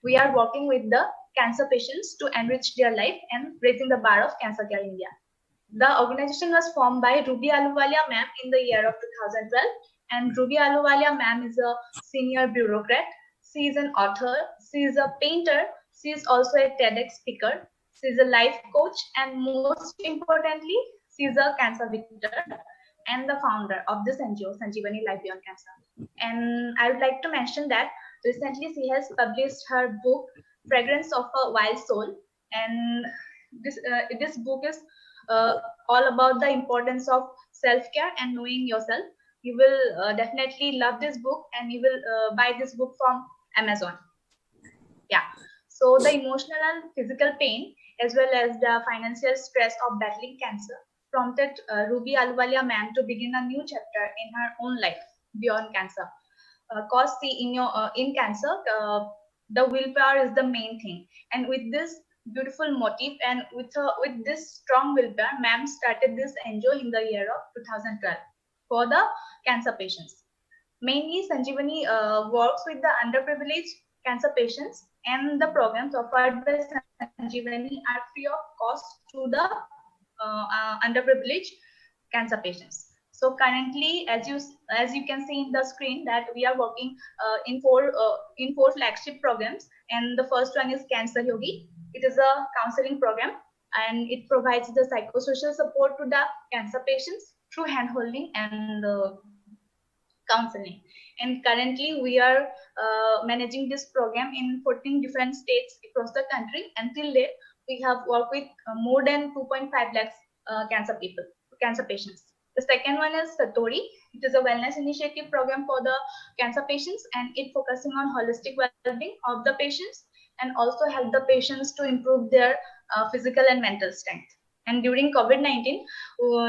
we are working with the cancer patients to enrich their life and raising the bar of cancer care in India. The organization was formed by Ruby Ahluwalia ma'am in the year of 2012, and Ruby Ahluwalia ma'am is a senior bureaucrat. She is an author, she is a painter, she is also a TEDx speaker, she is a life coach, and most importantly, she is a cancer victor and the founder of this NGO, Sanjeevani Life Beyond Cancer. And I would like to mention that recently she has published her book, Fragrance of a Wild Soul, and this book is all about the importance of self-care and knowing yourself. You will definitely love this book, and you will buy this book from Amazon. Yeah. So the emotional and physical pain, as well as the financial stress of battling cancer, prompted Ruby Ahluwalia ma'am to begin a new chapter in her own life beyond cancer. Cause see, in cancer, the willpower is the main thing, and with this beautiful motive and with this strong willpower, ma'am started this NGO in the year of 2012 for the cancer patients. Mainly, Sanjeevani works with the underprivileged cancer patients, and the programs offered by Sanjeevani are free of cost to the underprivileged cancer patients. So currently, as you can see in the screen, that we are working in four flagship programs, and the first one is Cancer Yogi. It is a counseling program, and it provides the psychosocial support to the cancer patients through handholding and counseling. And currently we are managing this program in 14 different states across the country. Until date, we have worked with more than 2.5 lakhs cancer patients. The second one is Satori. It is a wellness initiative program for the cancer patients, and it focusing on holistic well-being of the patients and also help the patients to improve their physical and mental strength. And during COVID-19,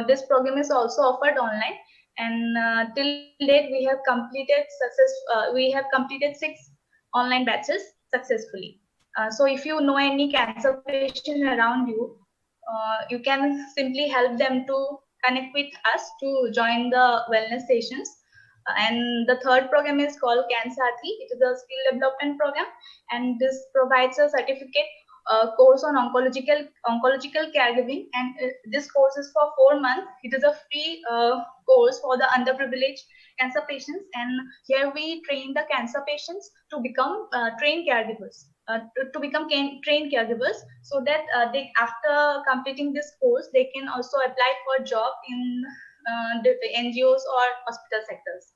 this program is also offered online, and till date we have completed 6 online batches successfully. So if you know any cancer patient around you, you can simply help them to connect with us to join the wellness sessions. And the third program is called CanSathi. It is a skill development program, and this provides a certificate course on oncological caregiving, and this course is for 4 months. It is a free course for the underprivileged cancer patients, and here we train the cancer patients to become trained caregivers. Trained caregivers, so that they, after completing this course, they can also apply for job in the NGOs or hospital sectors.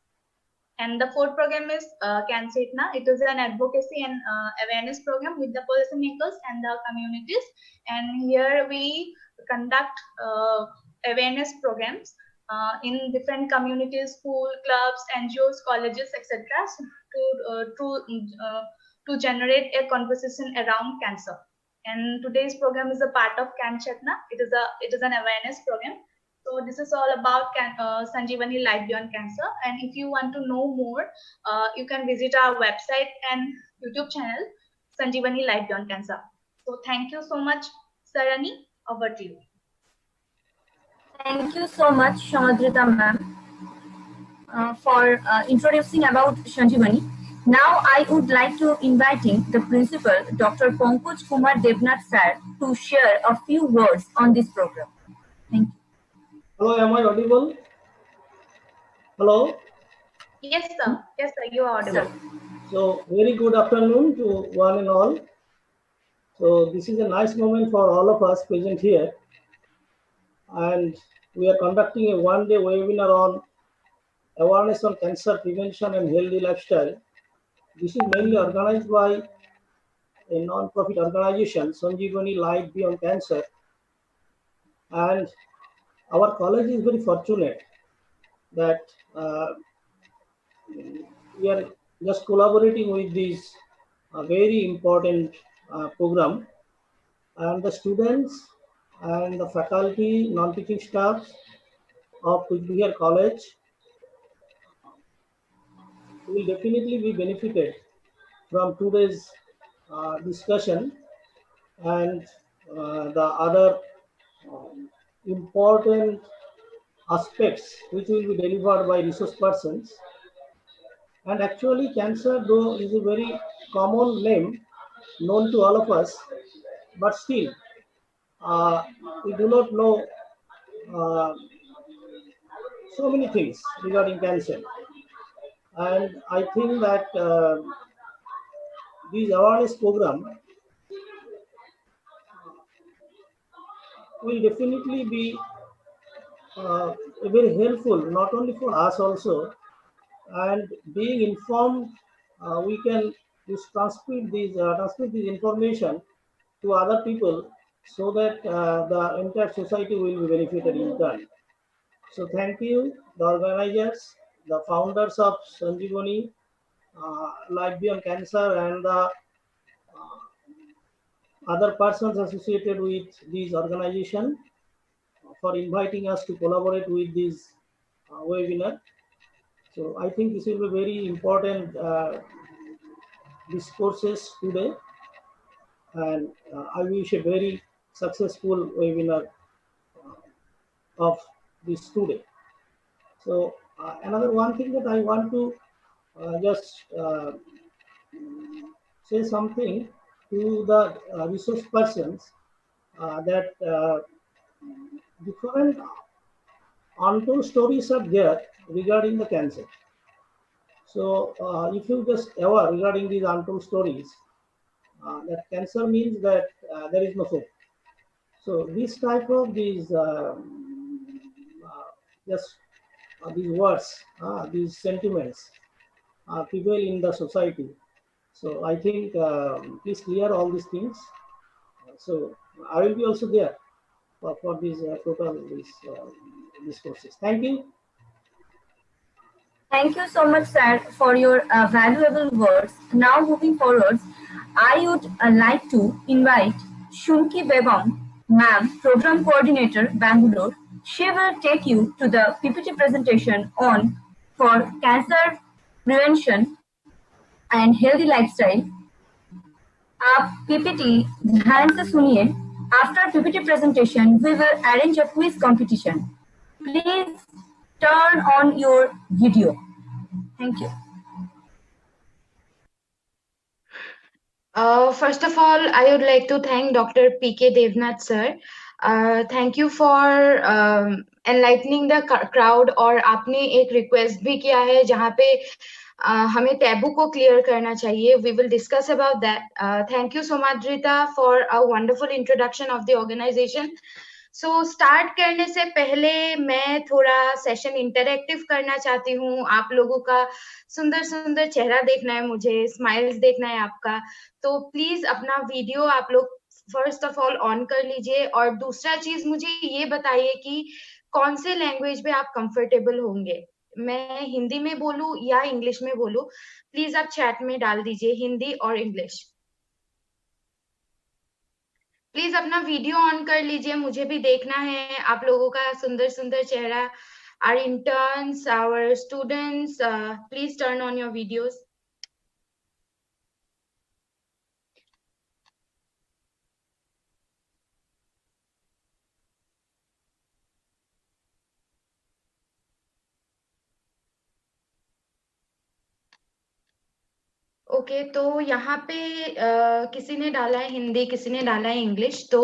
And the fourth program is CanChetna. It is an advocacy and awareness program with the policymakers and the communities. And here we conduct awareness programs in different communities, school, clubs, NGOs, colleges, etc. To generate a conversation around cancer. And today's program is a part of CanChetna. It is an awareness program. So this is all about Sanjeevani Life Beyond Cancer. And if you want to know more, you can visit our website and YouTube channel, Sanjeevani Life Beyond Cancer. So thank you so much, Sarani. Over to you. Thank you so much, Shamadrita ma'am, for introducing about Sanjeevani. Now I would like to inviting the principal, Dr. Pankaj Kumar Devnath sir, to share a few words on this program. Thank you. Hello, am I audible? Hello? Yes, sir. Yes, sir, you are audible. So, very good afternoon to one and all. So, this is a nice moment for all of us present here. And we are conducting a one-day webinar on awareness on cancer prevention and healthy lifestyle. This is mainly organized by a non-profit organization, Sanjeevani Life Beyond Cancer. And our college is very fortunate that we are just collaborating with this very important program, and the students and the faculty, non-teaching staff of Kuchbihar College will definitely be benefited from today's discussion and the other important aspects which will be delivered by resource persons. And actually, cancer, though is a very common name, known to all of us, but still we do not know uh, so many things regarding cancer. And I think that this awareness program will definitely be uh, very helpful, not only for us also, and being informed, we can just transmit this information to other people so that the entire society will be benefited in turn. So thank you, the organizers, the founders of Sanjeevani, Life Beyond Cancer, and the other persons associated with this organization for inviting us to collaborate with this webinar. So I think this will be very important discourses today, and I wish a very successful webinar of this today. So another one thing that I want to just say something to the resource persons, that different untold stories are there regarding the cancer. So if you just aware regarding these untold stories, that cancer means that there is no hope. So this type of these just these words, these sentiments, prevail in the society. So I think please clear all these things. So I will be also there for these total these courses. Thank you. Thank you so much, sir, for your valuable words. Now, moving forward, I would like to invite Shunki Begum, ma'am, Program Coordinator, Bangalore. She will take you to the PPT presentation on for cancer prevention and healthy lifestyle. आप PPT ध्यान से सुनिए. After PPT presentation, we will arrange a quiz competition. Please turn on your video. Thank you. First of all, I would like to thank Dr. P.K. Devnath sir. Thank you for enlightening the crowd, और आपने एक request भी किया है जहाँ पे हमें taboo को क्लियर करना चाहिए. We will discuss about that. Thank you Somadrita for a wonderful introduction of the organization. So start करने से पहले मैं थोड़ा सेशन इंटरैक्टिव करना चाहती हूँ. आप लोगों का सुंदर सुंदर चेहरा देखना है मुझे, स्माइल्स देखना है आपका. तो प्लीज अपना वीडियो आप लोग फर्स्ट ऑफ ऑल ऑन कर लीजिए, और दूसरा चीज मुझे ये बताइए कि कौन से लैंग्वेज में आप कंफर्टेबल होंगे. मैं हिंदी में बोलूं या इंग्लिश में बोलूं, प्लीज आप चैट में डाल दीजिए हिंदी और इंग्लिश. प्लीज अपना वीडियो ऑन कर लीजिए, मुझे भी देखना है आप लोगों का सुंदर सुंदर चेहरा. Our interns, our students, please turn on your videos. Okay तो यहाँ पे किसी ने डाला है हिंदी, किसी ने डाला है इंग्लिश. तो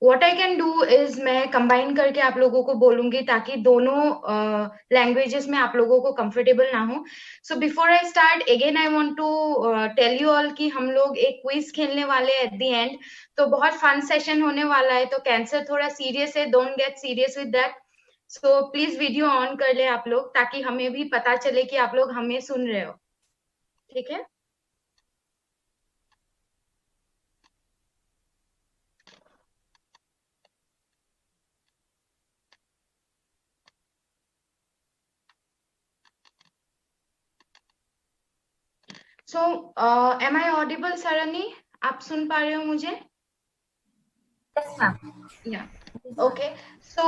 what I can do is मैं कंबाइन करके आप लोगों को बोलूंगी ताकि दोनों लैंग्वेजेस में आप लोगों को कंफर्टेबल ना हो. So before I start again I want to tell you all कि हम लोग एक क्विज खेलने वाले हैं एट द एंड. तो बहुत फन सेशन होने वाला है. तो कैंसर थोड़ा सीरियस है, don't get serious with that. So please video on कर ले आप लोग ताकि हमें भी पता चले कि आप लोग हमें सुन रहे हो. ठीक है. So, am I audible, Sarani? आप सुन पा रहे हो मुझे? Yes, ma'am. Yeah. Okay. So,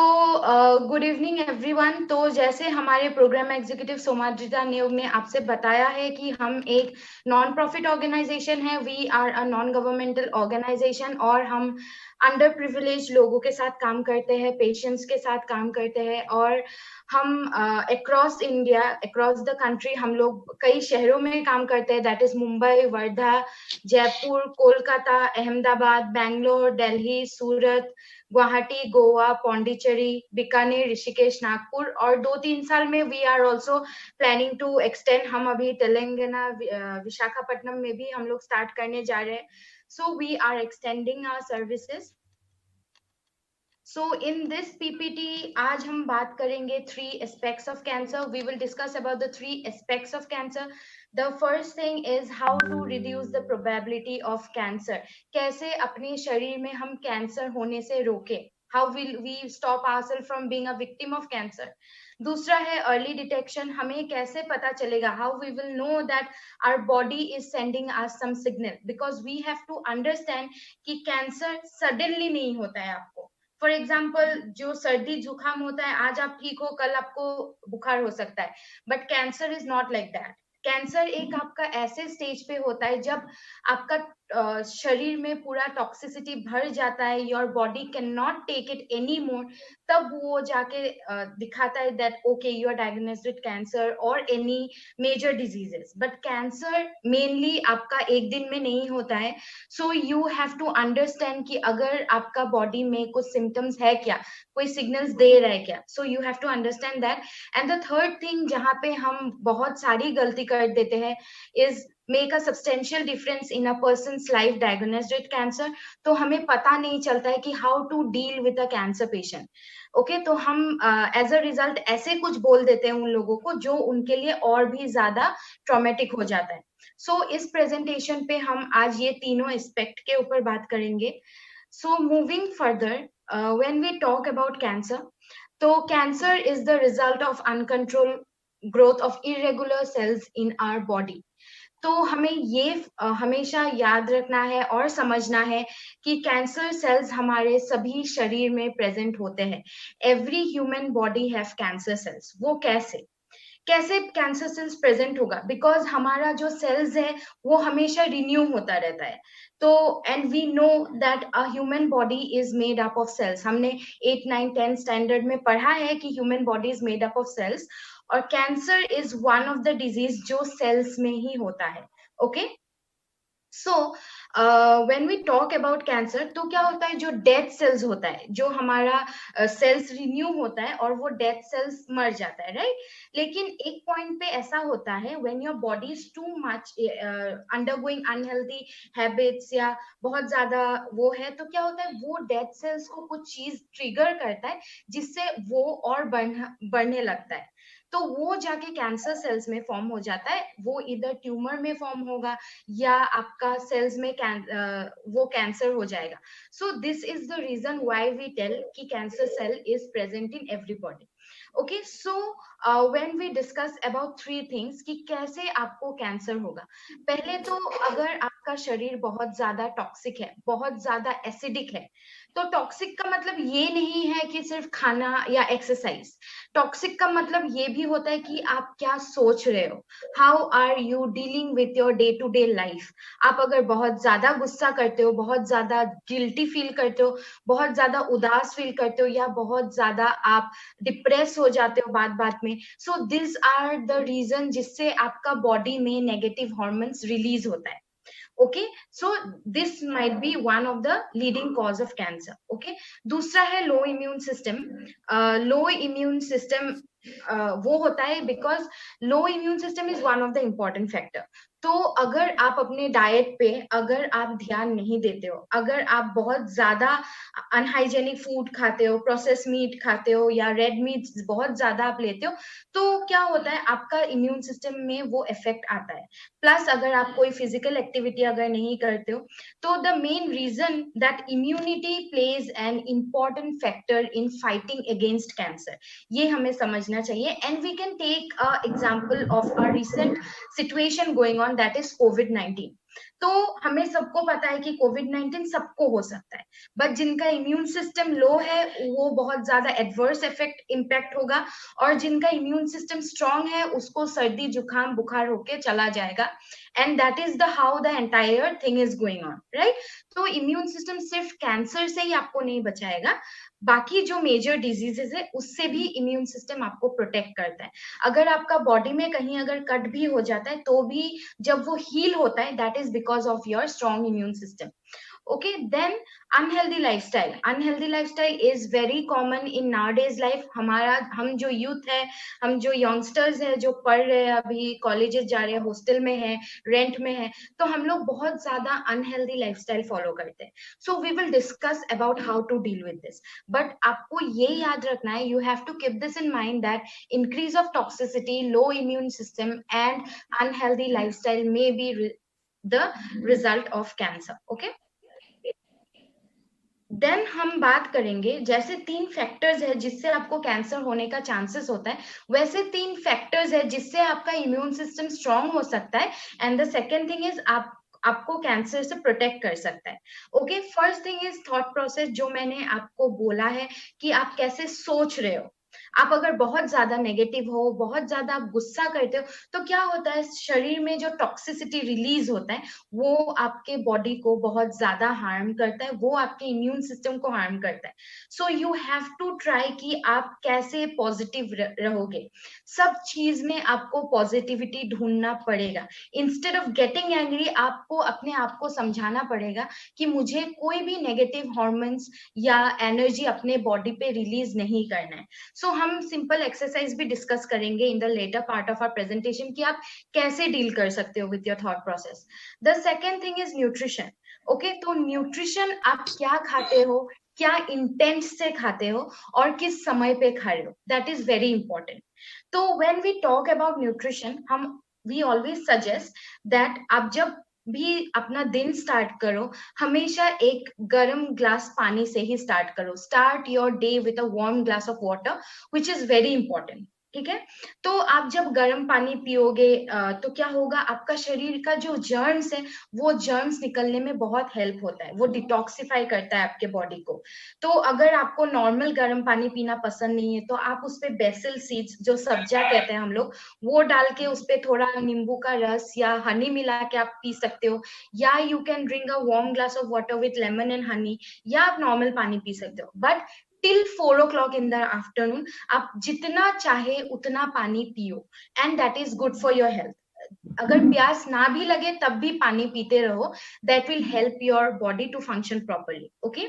good evening everyone. तो जैसे हमारे प्रोग्राम एग्जीक्यूटिव सोमाद्रिता नियोग ने आपसे बताया है कि हम एक नॉन प्रॉफिट ऑर्गेनाइजेशन है. We are a non governmental organization और हम अंडर प्रिविलेज लोगों के साथ काम करते हैं, पेशेंट्स के साथ काम करते हैं, और हम across India, across the country हम लोग कई शहरों में काम करते हैं, दैट इज मुंबई, वर्धा, जयपुर, कोलकाता, अहमदाबाद, बैंगलोर, दिल्ली, सूरत, गुवाहाटी, गोवा, पौंडीचेरी, बीकानेर, ऋषिकेश, नागपुर, और 2-3 साल में we are also planning to extend, हम अभी तेलंगाना विशाखापट्टनम में भी हम लोग स्टार्ट करने जा रहे हैं. So we are extending our services. So in this PPT, आज हम बात करेंगे 3 aspects of cancer. We will discuss about the 3 aspects of cancer. The first thing is how to reduce the probability of cancer. कैसे अपने शरीर में हम cancer होने से रोके. How will we stop ourselves from being a victim of cancer? दूसरा है early detection. हमें कैसे पता चलेगा? How we will know that our body is sending us some signal? Because we have to understand कि कैंसर suddenly नहीं होता है आपको. फॉर एग्जाम्पल, जो सर्दी जुकाम होता है, आज आप ठीक हो, कल आपको बुखार हो सकता है, but cancer is not like that. Cancer एक आपका ऐसे स्टेज पे होता है जब आपका शरीर में पूरा टॉक्सिसिटी भर जाता है, your body can not take it any more, तब वो जाके दिखाता है that okay you are diagnosed with cancer और any major diseases. But cancer mainly आपका एक दिन में नहीं होता है. So you have to understand कि अगर आपका बॉडी में कुछ सिम्टम्स है क्या, कोई सिग्नल्स दे रहा है क्या, so you have to understand that. And the third thing जहाँ पे हम बहुत सारी गलती कर देते हैं is make a substantial difference in a person's life diagnosed with cancer. तो हमें पता नहीं चलता है कि how to deal with a cancer patient. Okay तो हम as a result ऐसे कुछ बोल देते हैं उन लोगों को जो उनके लिए और भी ज्यादा ट्रॉमेटिक हो जाता है. सो इस प्रेजेंटेशन पे हम आज ये तीनों एस्पेक्ट के ऊपर बात करेंगे. So moving further, when we talk about cancer, तो cancer is the result of uncontrolled growth of irregular cells in our body. तो हमें ये हमेशा याद रखना है और समझना है कि कैंसर सेल्स हमारे सभी शरीर में प्रेजेंट होते हैं. Every human body have cancer cells. वो कैसे कैंसर सेल्स प्रेजेंट होगा? बिकॉज हमारा जो सेल्स है वो हमेशा रिन्यू होता रहता है. तो and we know that a human body is made up of cells. हमने 8, 9, 10 स्टैंडर्ड में पढ़ा है कि human body is made up of cells, और cancer is one of the disease जो सेल्स में ही होता है. Okay so when we talk about cancer, तो क्या होता है, जो डेथ सेल्स होता है, जो हमारा सेल्स रिन्यू होता है और वो डेथ सेल्स मर जाता है, राइट. लेकिन एक पॉइंट पे ऐसा होता है when your body is too much undergoing unhealthy habits या बहुत ज्यादा वो है, तो क्या होता है, वो डेथ सेल्स को कुछ चीज ट्रिगर करता है जिससे वो और बढ़ने लगता है. तो वो जाके कैंसर सेल्स में फॉर्म हो जाता है. वो इधर ट्यूमर में फॉर्म होगा या आपका सेल्स में वो कैंसर हो जाएगा. So this is the reason why we tell कि cancer cell is present in everybody. Okay so when we discuss about 3 things कि कैसे आपको कैंसर होगा. पहले तो अगर आपका शरीर बहुत ज्यादा टॉक्सिक है, बहुत ज्यादा एसिडिक है, तो टॉक्सिक का मतलब ये नहीं है कि सिर्फ खाना या एक्सरसाइज. टॉक्सिक का मतलब ये भी होता है कि आप क्या सोच रहे हो, how are you dealing with your day to day life. आप अगर बहुत ज्यादा गुस्सा करते हो, बहुत ज्यादा गिल्टी फील करते हो, बहुत ज्यादा उदास फील करते हो, या बहुत ज्यादा आप डिप्रेस हो जाते हो बात बात में, so this are the reason जिससे आपका बॉडी में नेगेटिव हार्मोन्स रिलीज होता है. Okay, so this might be one of the leading cause of cancer. Okay, दूसरा है low immune system. Low immune system वो होता है because low immune system is one of the important factor. तो अगर आप अपने डाइट पे अगर आप ध्यान नहीं देते हो, अगर आप बहुत ज्यादा अनहाइजेनिक फूड खाते हो, प्रोसेस मीट खाते हो या रेड मीट बहुत ज्यादा आप लेते हो, तो क्या होता है, आपका इम्यून सिस्टम में वो इफेक्ट आता है. प्लस अगर आप कोई फिजिकल एक्टिविटी अगर नहीं करते हो, तो the main reason that immunity plays an important factor in fighting against cancer, ये हमें समझना चाहिए. And we can take a example of a recent situation going on, that is COVID-19. तो हमें सबको पता है कि कोविड-19 सबको हो सकता है, बट जिनका इम्यून सिस्टम लो है वो बहुत ज्यादा एडवर्स इफेक्ट इम्पैक्ट होगा, और जिनका इम्यून सिस्टम स्ट्रांग है उसको सर्दी जुकाम बुखार होके चला जाएगा, and that is the how the entire thing is going on, right. तो इम्यून सिस्टम सिर्फ कैंसर से ही आपको नहीं बचाएगा, बाकी जो मेजर डिजीजेस है उससे भी इम्यून सिस्टम आपको प्रोटेक्ट करता है। अगर आपका बॉडी में कहीं अगर कट भी हो जाता है तो भी जब वो हील होता है, that is because of your strong immune system. Okay, then unhealthy lifestyle. Unhealthy lifestyle is very common in nowadays life. हम जो यूथ है, हम जो यंगस्टर्स है, जो पढ़ रहे हैं अभी, कॉलेजेस जा रहे हैं, हॉस्टल में है, रेंट में है, तो हम लोग बहुत ज्यादा अनहेल्दी लाइफस्टाइल फॉलो करते हैं। So we will discuss about how to deal with this, but आपको ये याद रखना है, you have to keep this in mind that increase of toxicity, low immune system and unhealthy lifestyle may be the result of cancer. Okay, then हम बात करेंगे, जैसे 3 factors है जिससे आपको कैंसर होने का चांसेस होता है, वैसे 3 फैक्टर्स है जिससे आपका इम्यून सिस्टम स्ट्रांग हो सकता है, and the second thing is आपको कैंसर से प्रोटेक्ट कर सकता है। Okay, first thing is thought process, जो मैंने आपको बोला है कि आप कैसे सोच रहे हो। आप अगर बहुत ज्यादा नेगेटिव हो, बहुत ज्यादा आप गुस्सा करते हो, तो क्या होता है, शरीर में जो टॉक्सिसिटी रिलीज होता है वो आपके बॉडी को बहुत ज्यादा हार्म करता है, वो आपके इम्यून सिस्टम को हार्म करता है। So you have to try कि आप कैसे पॉजिटिव रहोगे। सब चीज में आपको पॉजिटिविटी ढूंढना पड़ेगा। इंस्टेड ऑफ गेटिंग एंग्री, आपको अपने आप को समझाना पड़ेगा कि मुझे कोई भी नेगेटिव हॉर्मोन्स या एनर्जी अपने बॉडी पे रिलीज नहीं करना है। सो हम सिंपल एक्सरसाइज भी डिस्कस करेंगे in the later part of our presentation कि आप कैसे डील कर सकते हो with your thought process. The second thing is nutrition. Okay, तो न्यूट्रिशन आप क्या खाते हो, क्या इंटेंट से खाते हो और किस समय पे खा रहे हो, दैट इज वेरी इंपॉर्टेंट। तो when we talk about nutrition, we always suggest that आप जब भी अपना दिन स्टार्ट करो, हमेशा एक गर्म ग्लास पानी से ही स्टार्ट करो। Start your day with a warm glass of water, which is very important. ठीक है, तो आप जब गर्म पानी पियोगे तो क्या होगा, आपका शरीर का जो जर्म्स है वो जर्म्स निकलने में बहुत हेल्प होता है, वो डिटॉक्सिफाई करता है आपके बॉडी को। तो अगर आपको नॉर्मल गर्म पानी पीना पसंद नहीं है तो आप उस पे बेसिल सीड्स, जो सब्जा कहते हैं हम लोग, वो डाल के उस पे थोड़ा नींबू का रस या हनी मिला के आप पी सकते हो, या you can drink a warm glass of water with lemon and honey, या आप नॉर्मल पानी पी सकते हो। But till 4 o'clock in the afternoon आप जितना चाहे उतना पानी पियो, and that is good for your health. अगर प्यास ना भी लगे तब भी पानी पीते रहो, that will help your body to function properly. Okay,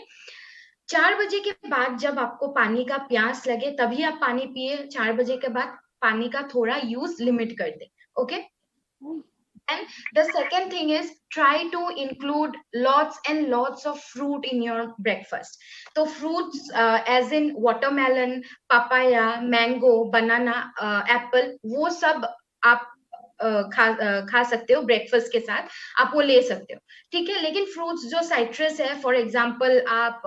4 बजे के बाद जब आपको पानी का प्यास लगे तभी आप पानी पिए, 4 बजे के बाद पानी का थोड़ा यूज लिमिट कर दे। Okay, and the second thing is try to include lots and lots of fruit in your breakfast. So fruits as in watermelon, papaya, mango, banana, apple, वो सब आप खा सकते हो ब्रेकफास्ट के साथ, आप वो ले सकते हो। ठीक है, लेकिन फ्रूट्स जो साइट्रस है, फॉर एग्जांपल आप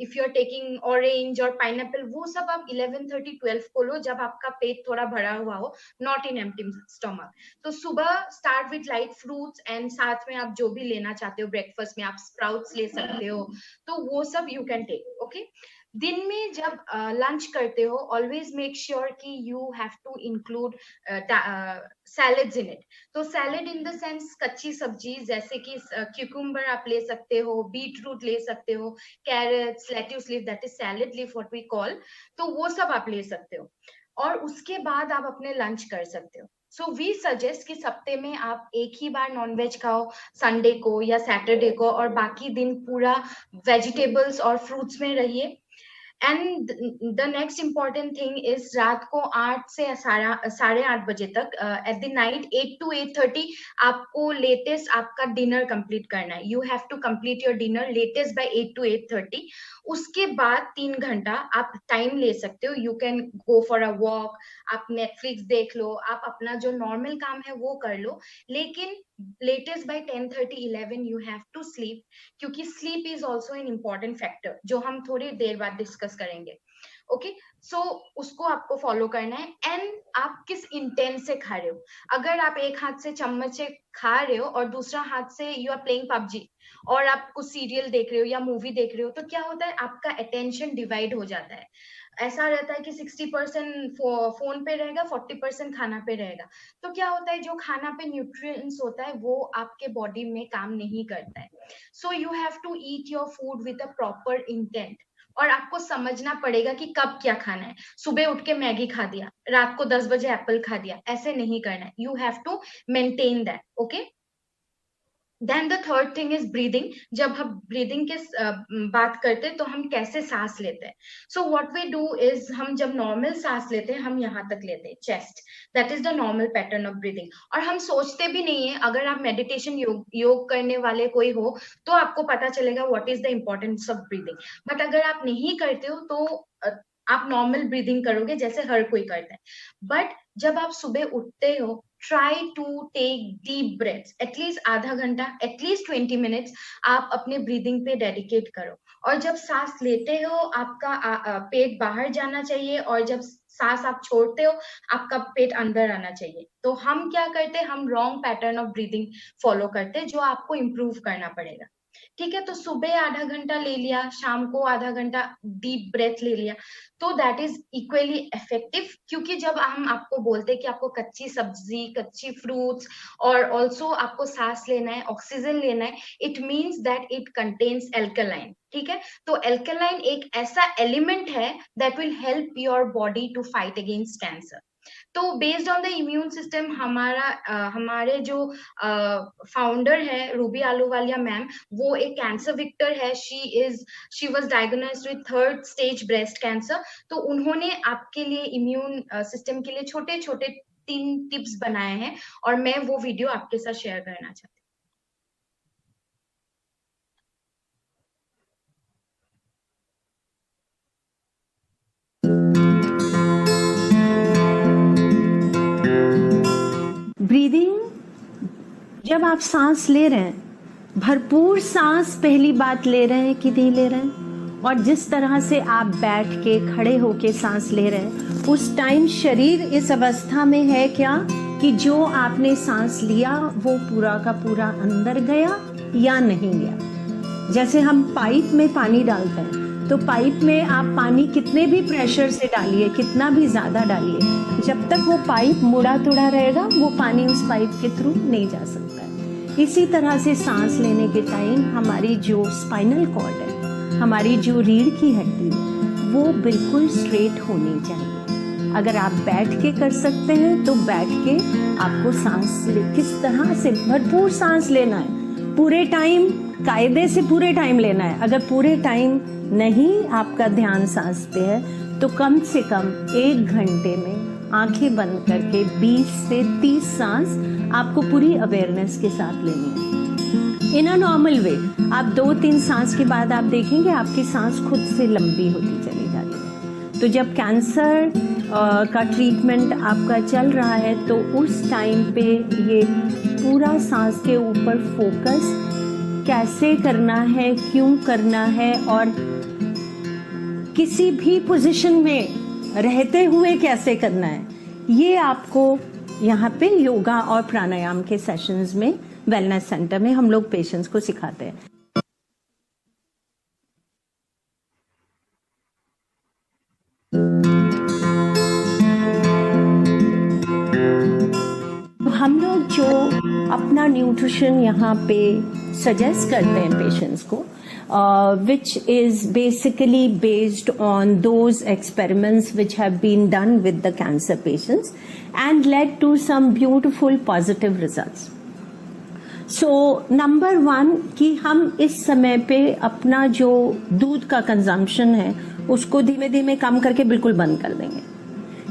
if you are taking orange और पाइनएप्पल, वो सब आप 11:30-12 को लो, जब आपका पेट थोड़ा भरा हुआ हो, नॉट इन एम्प्टी स्टमक। तो सुबह start with light fruits, and साथ में आप जो भी लेना चाहते हो ब्रेकफास्ट में, आप स्प्राउट्स ले सकते हो, तो वो सब यू कैन टेक। ओके, दिन में जब लंच करते हो, ऑलवेज मेक श्योर कि you have to include salads in it. तो सैलेड इन द सेंस कच्ची सब्जी, जैसे कि क्यूकम्बर आप ले सकते हो, बीट रूट ले सकते हो, carrots, lettuce leaf, that is salad leaf what we call, तो वो सब आप ले सकते हो, और उसके बाद आप अपने लंच कर सकते हो। सो वी सजेस्ट कि सप्ते में आप एक ही बार नॉनवेज खाओ, संडे को या सैटरडे को, और बाकी दिन पूरा वेजिटेबल्स और फ्रूट्स में रहिए। And the next important thing is रात को 8 से 8:30 बजे तक, एट द नाइट 8 to 8:30 आपको लेटेस्ट आपका डिनर कंप्लीट करना है। You have to complete your dinner latest by 8 to 8:30। उसके बाद 3 घंटा आप टाइम ले सकते हो, you can go for a walk, आप नेटफ्लिक्स देख लो, आप अपना जो नॉर्मल काम है वो कर लो, लेकिन latest by 10:30-11 you have to sleep, क्योंकि sleep is also an important factor, जो हम थोड़ी देर बाद डिस्कस करेंगे। ओके, सो उसको आपको फॉलो करना है। एंड आप किस इंटेंट से खा रहे हो। अगर आप एक हाथ से चम्मच से खा रहे हो और दूसरा हाथ से यू आर प्लेइंग पबजी और आप कुछ सीरियल देख रहे हो या मूवी देख रहे हो, तो क्या होता है, आपका अटेंशन डिवाइड हो जाता है। ऐसा रहता है कि 60% फोन पे रहेगा, 40% खाना पे रहेगा। तो क्या होता है, जो खाना पे न्यूट्रिएंट्स होता है वो आपके बॉडी में काम नहीं करता है। So you have to eat your food with a proper intent. और आपको समझना पड़ेगा कि कब क्या खाना है। सुबह उठ के मैगी खा दिया, रात को 10 बजे एप्पल खा दिया, ऐसे नहीं करना है। You have to maintain that. Okay, then the third thing is breathing. जब हम ब्रीदिंग के बात करते हैं तो हम कैसे सांस लेते हैं। So what we do is, हम जब नॉर्मल सांस लेते हैं हम यहाँ तक लेते हैं, chest, that is the normal pattern of breathing. और हम सोचते भी नहीं है। अगर आप मेडिटेशन योग करने वाले कोई हो तो आपको पता चलेगा what is the importance of breathing. But अगर आप नहीं करते हो तो आप नॉर्मल ब्रीदिंग करोगे जैसे हर कोई करता है। बट जब आप सुबह उठते हो, try to take deep breaths, at least आधा घंटा, एटलीस्ट 20 मिनट्स आप अपने ब्रीदिंग पे डेडिकेट करो। और जब सांस लेते हो आपका पेट बाहर जाना चाहिए, और जब सांस आप छोड़ते हो आपका पेट अंदर आना चाहिए। तो हम क्या करते हैं, हम wrong pattern of breathing follow करते हैं, जो आपको इम्प्रूव करना पड़ेगा। ठीक है, तो सुबह आधा घंटा ले लिया, शाम को आधा घंटा डीप ब्रेथ ले लिया, तो दैट इज इक्वली इफेक्टिव। क्योंकि जब हम आपको बोलते हैं कि आपको कच्ची सब्जी, कच्ची फ्रूट्स और ऑल्सो आपको सांस लेना है, ऑक्सीजन लेना है, it means that it contains alkaline. ठीक है, तो एल्कलाइन एक ऐसा एलिमेंट है that will help your body to fight against cancer. तो based on the immune system, हमारे जो फाउंडर है रूबी आलूवालिया मैम, वो एक कैंसर विक्टर है। She was diagnosed with 3rd stage breast cancer. तो उन्होंने आपके लिए इम्यून सिस्टम के लिए छोटे छोटे 3 टिप्स बनाए हैं, और मैं वो वीडियो आपके साथ शेयर करना चाहती हूँ। ब्रीदिंग, जब आप सांस ले रहे हैं, भरपूर सांस पहली बात ले रहे हैं कि नहीं ले रहे हैं, और जिस तरह से आप बैठ के खड़े होके सांस ले रहे हैं, उस टाइम शरीर इस अवस्था में है क्या कि जो आपने सांस लिया वो पूरा का पूरा अंदर गया या नहीं गया। जैसे हम पाइप में पानी डालते हैं, तो पाइप में आप पानी कितने भी प्रेशर से डालिए, कितना भी ज़्यादा डालिए, जब तक वो पाइप मुड़ा तुड़ा रहेगा वो पानी उस पाइप के थ्रू नहीं जा सकता है। इसी तरह से सांस लेने के टाइम हमारी जो स्पाइनल कॉर्ड है, हमारी जो रीढ़ की हड्डी है, वो बिल्कुल स्ट्रेट होनी चाहिए। अगर आप बैठ के कर सकते हैं तो बैठ के आपको सांस किस तरह से भरपूर सांस लेना है, पूरे टाइम, कायदे से पूरे टाइम लेना है। अगर पूरे टाइम नहीं आपका ध्यान सांस पे है तो कम से कम 1 घंटे में आंखें बंद करके 20 से 30 सांस आपको पूरी अवेयरनेस के साथ लेनी है। इन अ नॉर्मल वे आप 2-3 सांस के बाद आप देखेंगे आपकी सांस खुद से लंबी होती चली जाती है। तो जब कैंसर का ट्रीटमेंट आपका चल रहा है तो उस टाइम पे ये पूरा सांस के ऊपर फोकस कैसे करना है, क्यों करना है, और किसी भी पोजीशन में रहते हुए कैसे करना है, ये आपको यहाँ पे योगा और प्राणायाम के सेशंस में वेलनेस सेंटर में हम लोग पेशेंट्स को सिखाते हैं। हम लोग जो अपना न्यूट्रिशन यहाँ पे सजेस्ट करते हैं पेशेंट्स को, which is basically based on those experiments which have been done with the cancer patients and led to some beautiful positive results. So number 1 कि हम इस समय पे अपना जो दूध का कंजम्पशन है उसको धीमे धीमे कम करके बिल्कुल बंद कर देंगे,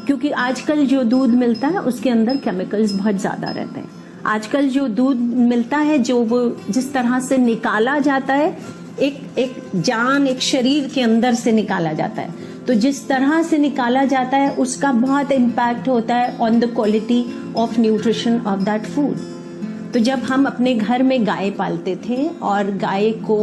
क्योंकि आजकल जो दूध मिलता है उसके अंदर केमिकल्स बहुत ज़्यादा रहते हैं। आजकल जो दूध मिलता है जो वो जिस तरह से निकाला जाता है, एक जान एक शरीर के अंदर से निकाला जाता है, तो जिस तरह से निकाला जाता है उसका बहुत इम्पैक्ट होता है on the quality of nutrition of that food. तो जब हम अपने घर में गाय पालते थे और गाय को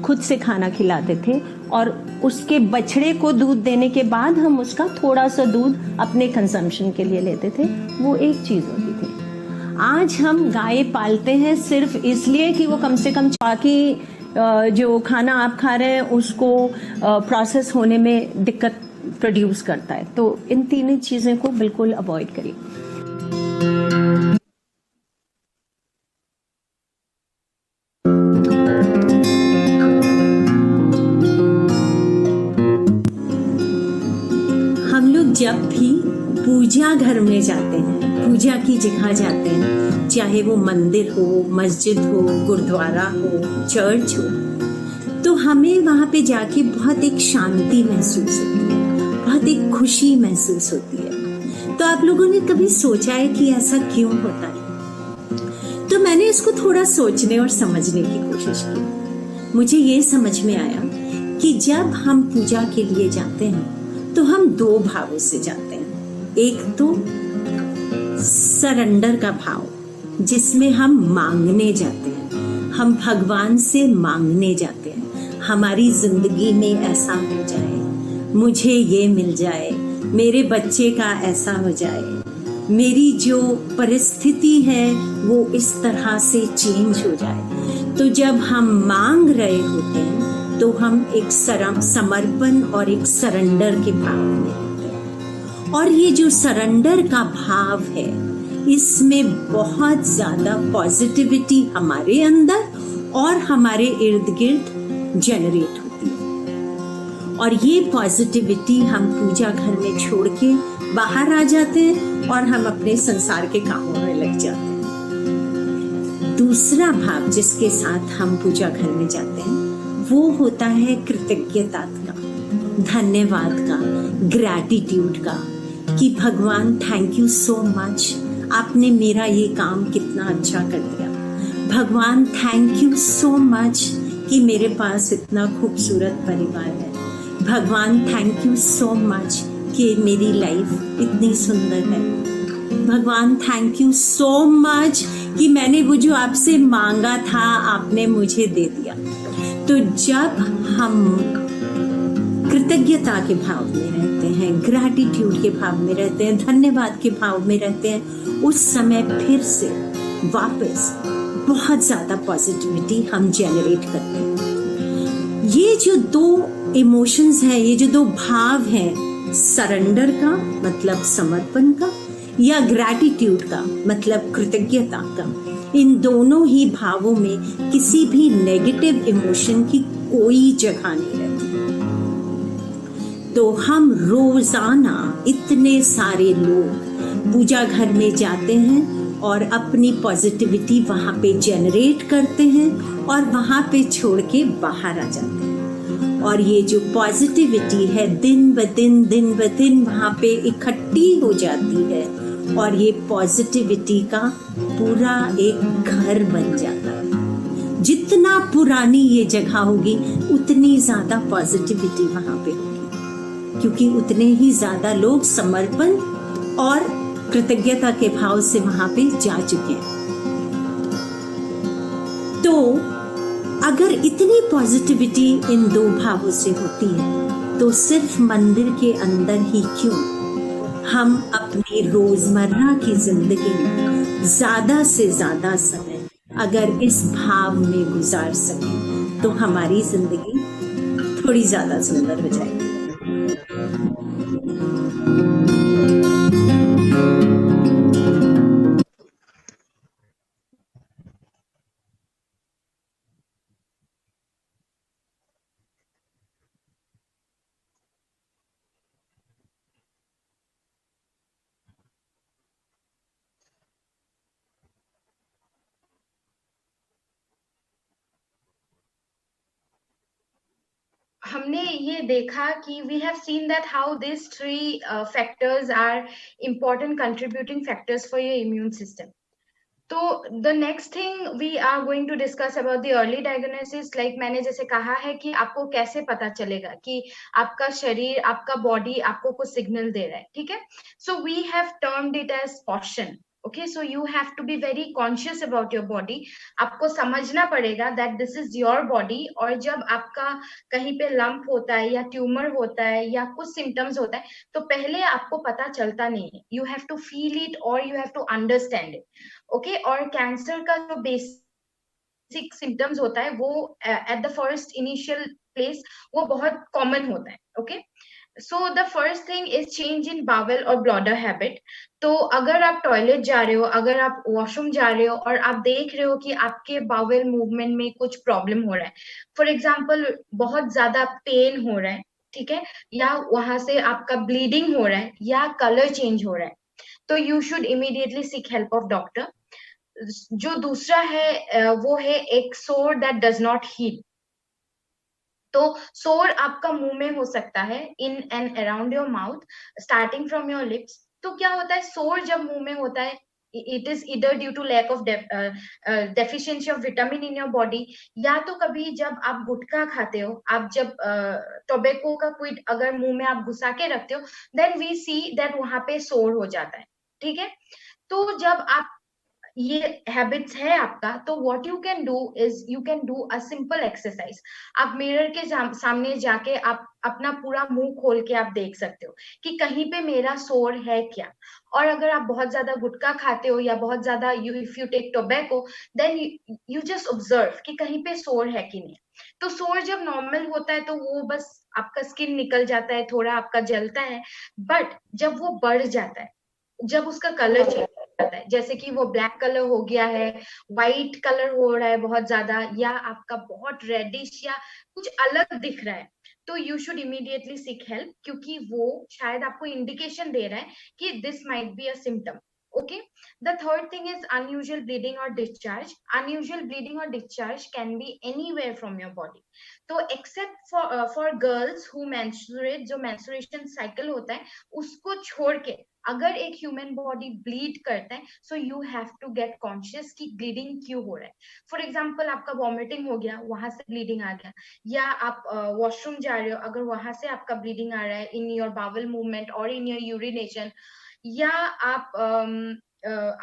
खुद से खाना खिलाते थे और उसके बछड़े को दूध देने के बाद हम उसका थोड़ा सा दूध अपने कंजम्पशन के लिए लेते थे, वो एक चीज होती थी। आज हम गाय पालते हैं सिर्फ इसलिए कि वो कम से कम बाकी जो खाना आप खा रहे हैं उसको प्रोसेस होने में दिक्कत प्रोड्यूस करता है। तो इन तीनों चीज़ों को बिल्कुल अवॉइड करिए। हम लोग जब भी पूजा घर में जाते हैं, पूजा की जगह जाते हैं, चाहे वो मंदिर हो, मस्जिद हो, गुरुद्वारा हो, चर्च हो, तो हमें वहाँ पे जाके बहुत एक शांति महसूस होती है, बहुत एक खुशी महसूस होती है। तो आप लोगों ने कभी सोचा है कि ऐसा क्यों होता है? तो मैंने इसको थोड़ा सोचने और समझने की कोशिश की। मुझे ये समझ में आया कि जब हम पूजा के लिए जाते हैं तो हम दो भावों से जाते हैं। एक तो सरेंडर का भाव, जिसमें हम मांगने जाते हैं, हम भगवान से मांगने जाते हैं, हमारी जिंदगी में ऐसा हो जाए, मुझे ये मिल जाए, मेरे बच्चे का ऐसा हो जाए, मेरी जो परिस्थिति है वो इस तरह से चेंज हो जाए। तो जब हम मांग रहे होते हैं तो हम एक समर्पण और एक सरेंडर के भाव में रहते हैं। और ये जो सरेंडर का भाव है, इसमें बहुत ज्यादा पॉजिटिविटी हमारे अंदर और हमारे इर्द गिर्द जनरेट होती है। और ये पॉजिटिविटी हम पूजा घर में छोड़ के बाहर आ जाते हैं और हम अपने संसार के कामों में लग जाते हैं। दूसरा भाव जिसके साथ हम पूजा घर में जाते हैं वो होता है कृतज्ञता का, धन्यवाद का, ग्रैटिट्यूड का, कि भगवान थैंक यू सो मच, आपने मेरा ये काम कितना अच्छा कर दिया। भगवान थैंक यू सो मच कि मेरे पास इतना खूबसूरत परिवार है। भगवान थैंक यू सो मच कि मेरी लाइफ इतनी सुंदर है। भगवान थैंक यू सो मच कि मैंने वो जो आपसे मांगा था आपने मुझे दे दिया। तो जब हम कृतज्ञता के भाव में रहते हैं, ग्रैटिट्यूड के भाव में रहते हैं, धन्यवाद के भाव में रहते हैं, उस समय फिर से वापस बहुत ज्यादा पॉजिटिविटी हम जनरेट करते हैं। ये जो दो इमोशंस हैं, ये जो दो भाव हैं, सरेंडर का मतलब समर्पण का या ग्रैटिट्यूड का मतलब कृतज्ञता का, इन दोनों ही भावों में किसी भी नेगेटिव इमोशन की कोई जगह नहीं रहती। तो हम रोजाना इतने सारे लोग पूजा घर में जाते हैं और अपनी पॉजिटिविटी वहाँ पे जनरेट करते हैं और वहाँ पे छोड़ के बाहर आ जाते हैं। और ये जो पॉजिटिविटी है दिन ब दिन वहाँ पे इकट्ठी हो जाती है और ये पॉजिटिविटी का पूरा एक घर बन जाता है। जितना पुरानी ये जगह होगी उतनी ज्यादा पॉजिटिविटी वहाँ पे होगी, क्योंकि उतने ही ज्यादा लोग समर्पण और कृतज्ञता के भाव से वहां पे जा चुके हैं। तो अगर इतनी पॉजिटिविटी इन दो भावों से होती है तो सिर्फ मंदिर के अंदर ही क्यों, हम अपनी रोजमर्रा की जिंदगी में ज्यादा से ज्यादा समय अगर इस भाव में गुजार सकें तो हमारी जिंदगी थोड़ी ज्यादा सुंदर हो जाएगी। हमने ये देखा कि we have seen that how these three factors are important contributing factors for your immune system. तो the next thing we are going to discuss about the early diagnosis, like मैंने जैसे कहा है कि आपको कैसे पता चलेगा कि आपका शरीर, आपका बॉडी आपको कुछ सिग्नल दे रहा है, ठीक है? So we have termed it as caution. Okay, so you have to be very conscious about your body. आपको समझना पड़ेगा that this is your body. और जब आपका कहीं पे लंप होता है या ट्यूमर होता है या कुछ सिम्टम्स होता है, तो पहले आपको पता चलता नहीं है. You have to feel it or you have to understand it. Okay, और कैंसर का जो बेसिक सिम्टम्स होता है वो at the first initial place वो बहुत कॉमन होता है. Okay, so the first thing is change in bowel or bladder habit. तो अगर आप टॉयलेट जा रहे हो, अगर आप वॉशरूम जा रहे हो और आप देख रहे हो कि आपके बाउल मूवमेंट में कुछ प्रॉब्लम हो रहा है, फॉर एग्जांपल बहुत ज्यादा पेन हो रहा है, ठीक है, या वहां से आपका ब्लीडिंग हो रहा है या कलर चेंज हो रहा है, तो you should immediately seek help of doctor. जो दूसरा है वो है एक सोर दैट डज नॉट हील. तो सोर आपका मुंह में हो सकता है, in and around your mouth, starting from your lips. तो क्या होता है, सोर जब मुंह में होता है, it is either due to lack of deficiency of vitamin in your body, या तो कभी जब आप गुटखा खाते हो, आप जब टोबैको का क्विड अगर मुंह में आप घुसा के रखते हो, देन वी सी दैट वहां पे सोर हो जाता है. ठीक है, तो जब आप ये हैबिट्स है आपका, तो what you can do is you can do a simple exercise. आप मिरर के सामने जाके आप अपना पूरा मुंह खोल के आप देख सकते हो कि कहीं पे मेरा सोर है क्या. और अगर आप बहुत ज्यादा गुटखा खाते हो या बहुत ज्यादा if you take tobacco, then you just observe कि कहीं पे सोर है कि नहीं. तो सोर जब नॉर्मल होता है तो वो बस आपका स्किन निकल जाता है, थोड़ा आपका जलता है. बट जब वो बढ़ जाता है, जब उसका कलर चेंज जाता है, जैसे कि वो ब्लैक कलर हो गया है, व्हाइट कलर हो रहा है बहुत ज्यादा, या आपका बहुत रेडिश या कुछ अलग दिख रहा है, तो you should immediately seek help, क्योंकि वो शायद आपको इंडिकेशन दे रहा है कि this might be a symptom. Okay, the third thing is unusual bleeding or discharge. Unusual bleeding or discharge can be anywhere from your body. तो except for girls who menstruate, जो menstruation cycle होता है उसको छोड़ के अगर एक human body bleed करता है, so you have to get conscious कि ब्लीडिंग क्यों हो रहा है. फॉर एग्जाम्पल आपका वॉमिटिंग हो गया, वहां से ब्लीडिंग आ गया, या आप वॉशरूम जा रहे हो, अगर वहां से आपका ब्लीडिंग आ रहा है इन योर बाउल मूवमेंट और इन योर यूरिनेशन, या आप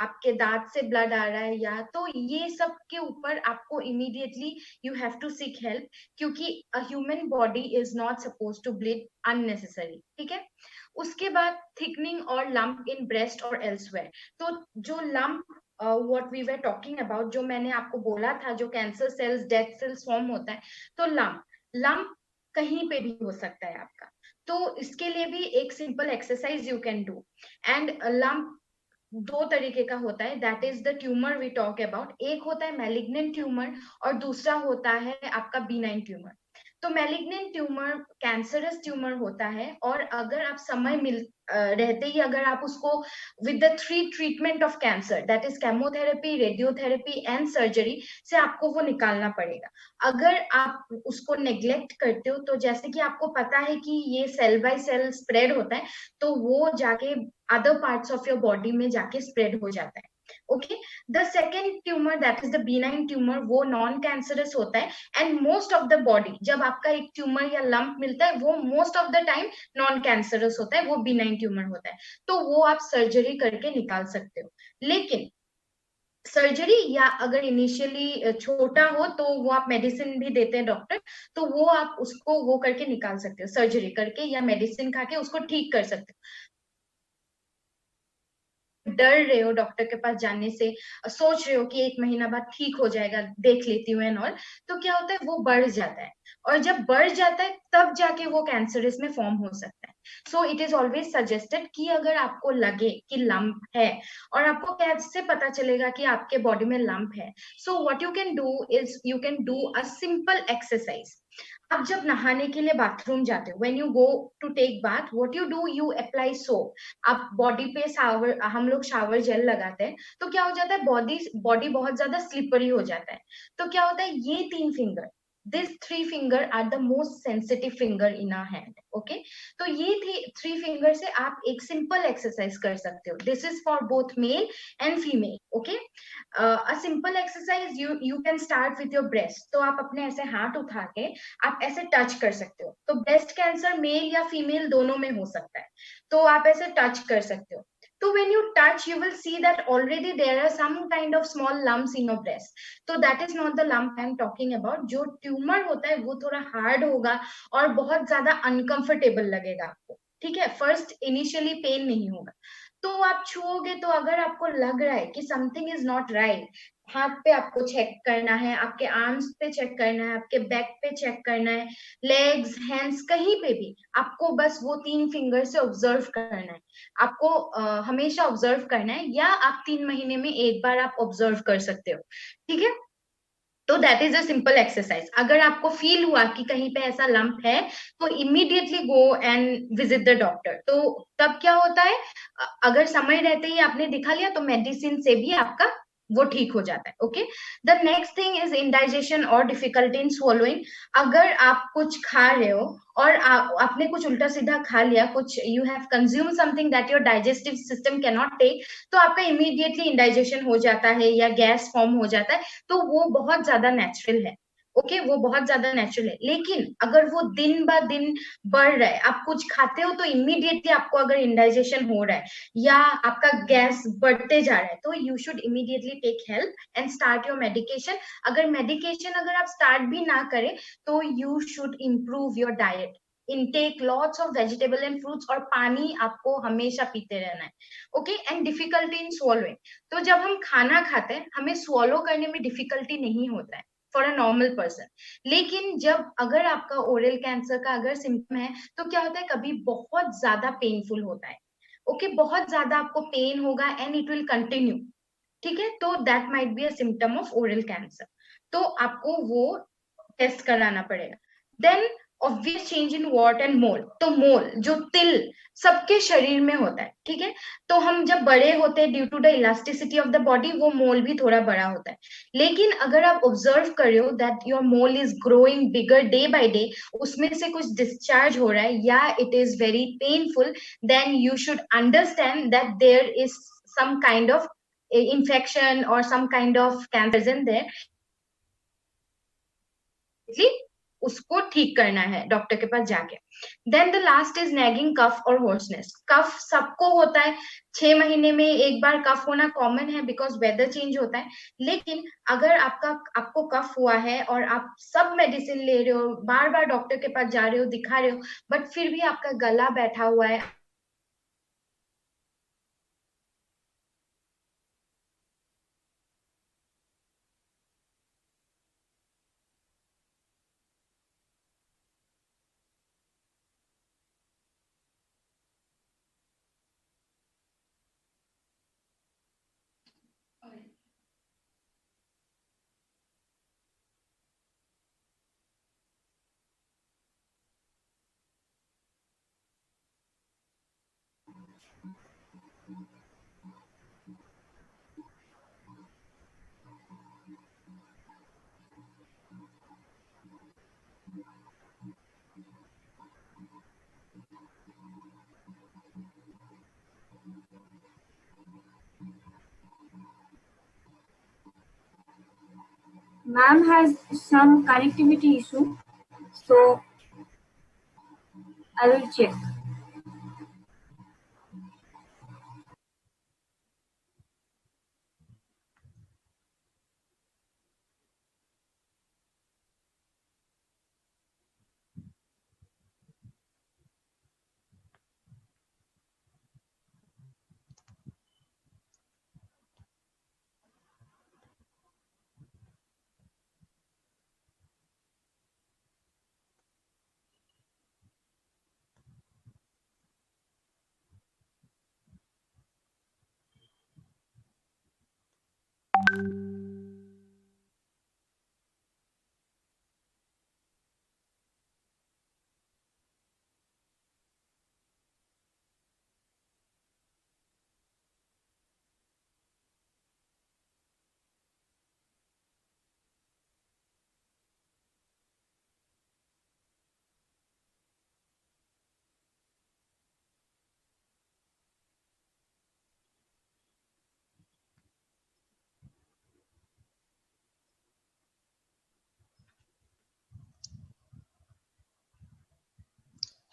आपके दांत से ब्लड आ रहा है, या तो ये सब के ऊपर आपको immediately you have to seek help, क्योंकि a human body is not suppose to bleed unnecessary. ठीक है, उसके बाद थिकनिंग और लंप इन ब्रेस्ट और एल्सवेयर. तो जो lump what we were talking about, जो मैंने आपको बोला था, जो cancer cells death cells form होता है, तो लंप कहीं पे भी हो सकता है आपका. तो इसके लिए भी एक simple exercise you can do. And lump दो तरीके का होता है, that is the tumour we talk about. एक होता है मैलिग्नेंट ट्यूमर और दूसरा होता है आपका बिनाइन ट्यूमर. तो मैलिग्नेंट ट्यूमर कैंसरस ट्यूमर होता है, और अगर आप समय मिल रहते ही अगर आप उसको with the 3 treatment of cancer, that is chemotherapy, radiotherapy and surgery, से आपको वो निकालना पड़ेगा. अगर आप उसको नेग्लेक्ट करते हो, तो जैसे कि आपको पता है कि ये सेल बाय सेल स्प्रेड होता है, तो वो जाके other parts of your body में जाके स्प्रेड हो जाता है. Okay, the second tumour that is the benign tumour, वो नॉन कैंसरस होता है. And most of the body, जब आपका एक ट्यूमर या लंप मिलता है, वो most of the time non cancerous होता है, वो बिनाइन ट्यूमर होता है. तो वो आप सर्जरी करके निकाल सकते हो. लेकिन सर्जरी, या अगर इनिशियली छोटा हो तो वो आप मेडिसिन भी देते हैं डॉक्टर, तो वो आप उसको वो करके निकाल सकते हो, सर्जरी करके या मेडिसिन खा के उसको ठीक कर सकते हो. डर रहे हो डॉक्टर के पास जाने से, सोच रहे हो कि 1 महीना बाद ठीक हो जाएगा, देख लेती हूँ एंड ऑल, तो क्या होता है, वो बढ़ जाता है. और जब बढ़ जाता है तब जाके वो कैंसरस में फॉर्म हो सकता है. So it is always suggested कि अगर आपको लगे कि लंप है, और आपको कैसे पता चलेगा कि आपके बॉडी में लंप है, so what you can do is you can do a simple exercise. आप जब नहाने के लिए बाथरूम जाते हो, when you go to take bath, what you do, you apply soap. आप बॉडी पे शावर, हम लोग शावर जेल लगाते हैं, तो क्या हो जाता है, बॉडी बहुत ज्यादा स्लिपरी हो जाता है. तो क्या होता है, ये 3 finger, these 3 finger are the most sensitive finger in our hand. Okay, तो ये 3 finger से आप एक simple exercise कर सकते हो. This is for both male and female. Okay, a simple exercise you can start with your breast. तो आप अपने ऐसे हाथ उठा के आप ऐसे टच कर सकते हो. तो ब्रेस्ट कैंसर मेल या फीमेल दोनों में हो सकता है, तो आप ऐसे टच कर सकते हो. तो when you touch, you will see that already there are some kind of small lumps in your breast. तो that is not the lump I am talking about. जो ट्यूमर होता है वो थोड़ा हार्ड होगा और बहुत ज्यादा अनकंफर्टेबल लगेगा आपको, ठीक है. फर्स्ट इनिशियली पेन नहीं होगा. तो आप छुओगे तो अगर आपको लग रहा है कि समथिंग इज नॉट राइट, हाथ पे आपको चेक करना है, आपके आर्म्स पे चेक करना है, आपके बैक पे चेक करना है, लेग्स, हैंड्स, कहीं पे भी आपको बस वो 3 फिंगर से ऑब्जर्व करना है. आपको हमेशा ऑब्जर्व करना है, या आप 3 महीने में एक बार आप ऑब्जर्व कर सकते हो, ठीक है. तो that is a simple exercise. अगर आपको फील हुआ कि कहीं पे ऐसा लंप है तो immediately go and visit the doctor. तो तब क्या होता है, अगर समय रहते ही आपने दिखा लिया तो मेडिसिन से भी आपका वो ठीक हो जाता है. Okay. The next thing is indigestion और डिफिकल्टी इन swallowing. अगर आप कुछ खा रहे हो और आपने कुछ उल्टा सीधा खा लिया, कुछ you have consume something that your digestive system can not take, तो आपका इमीडिएटली इंडाइजेशन हो जाता है या गैस फॉर्म हो जाता है. तो वो बहुत ज्यादा नेचुरल है. ओके, वो बहुत ज्यादा नेचुरल है. लेकिन अगर वो दिन ब दिन बढ़ रहा है, आप कुछ खाते हो तो इमीडिएटली आपको अगर इंडाइजेशन हो रहा है या आपका गैस बढ़ते जा रहा है, तो you should immediately take help and start your medication. अगर आप स्टार्ट भी ना करें तो you should improve your diet, intake lots of vegetable and fruits, और पानी आपको हमेशा पीते रहना है. Okay. And difficulty in swallowing. तो जब हम खाना खाते हैं हमें swallow करने में डिफिकल्टी नहीं होता है फॉर अ नॉर्मल पर्सन. लेकिन जब अगर आपका ओरल कैंसर का अगर सिम्टम है तो क्या होता है, कभी बहुत ज्यादा पेनफुल होता है. ओके, बहुत ज्यादा आपको पेन होगा एंड इट विल कंटिन्यू, ठीक है. तो that might be a symptom of oral cancer. तो आपको वो टेस्ट कराना पड़ेगा. Then obvious change in wart and mole. तो मोल जो तिल सबके शरीर में होता है, ठीक है. तो हम जब बड़े होते हैं due to the elasticity of the body, वो मोल भी थोड़ा बड़ा होता है. लेकिन अगर आप ऑब्जर्व कर रहे हो that your mole is growing bigger day by day, उसमें से कुछ डिस्चार्ज हो रहा है या it is very painful, then you should understand that there is some kind of infection or some kind of cancer in there. उसको ठीक करना है डॉक्टर के पास जाके. Then the last is nagging cough और होर्सनेस. कफ सबको होता है, 6 महीने में एक बार कफ होना कॉमन है बिकॉज वेदर चेंज होता है. लेकिन अगर आपको कफ हुआ है और आप सब मेडिसिन ले रहे हो, बार बार डॉक्टर के पास जा रहे हो, दिखा रहे हो, बट फिर भी आपका गला बैठा हुआ है, Ma'am has some connectivity issue, so I will check.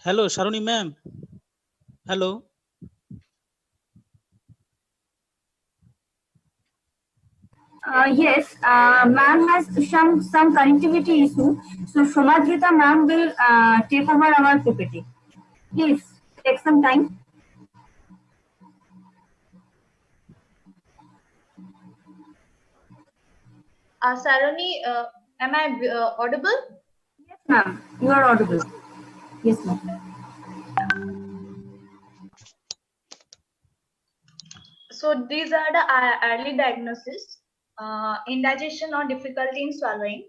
Hello, Sharoni ma'am. Hello. Yes, ma'am has some connectivity issue, so Shomadrita ma'am will take over our PPT. Please take some time. Saroni, am I audible? Yes, ma'am, you are audible. Yes, ma'am. So these are the early diagnosis. Indigestion or difficulty in swallowing.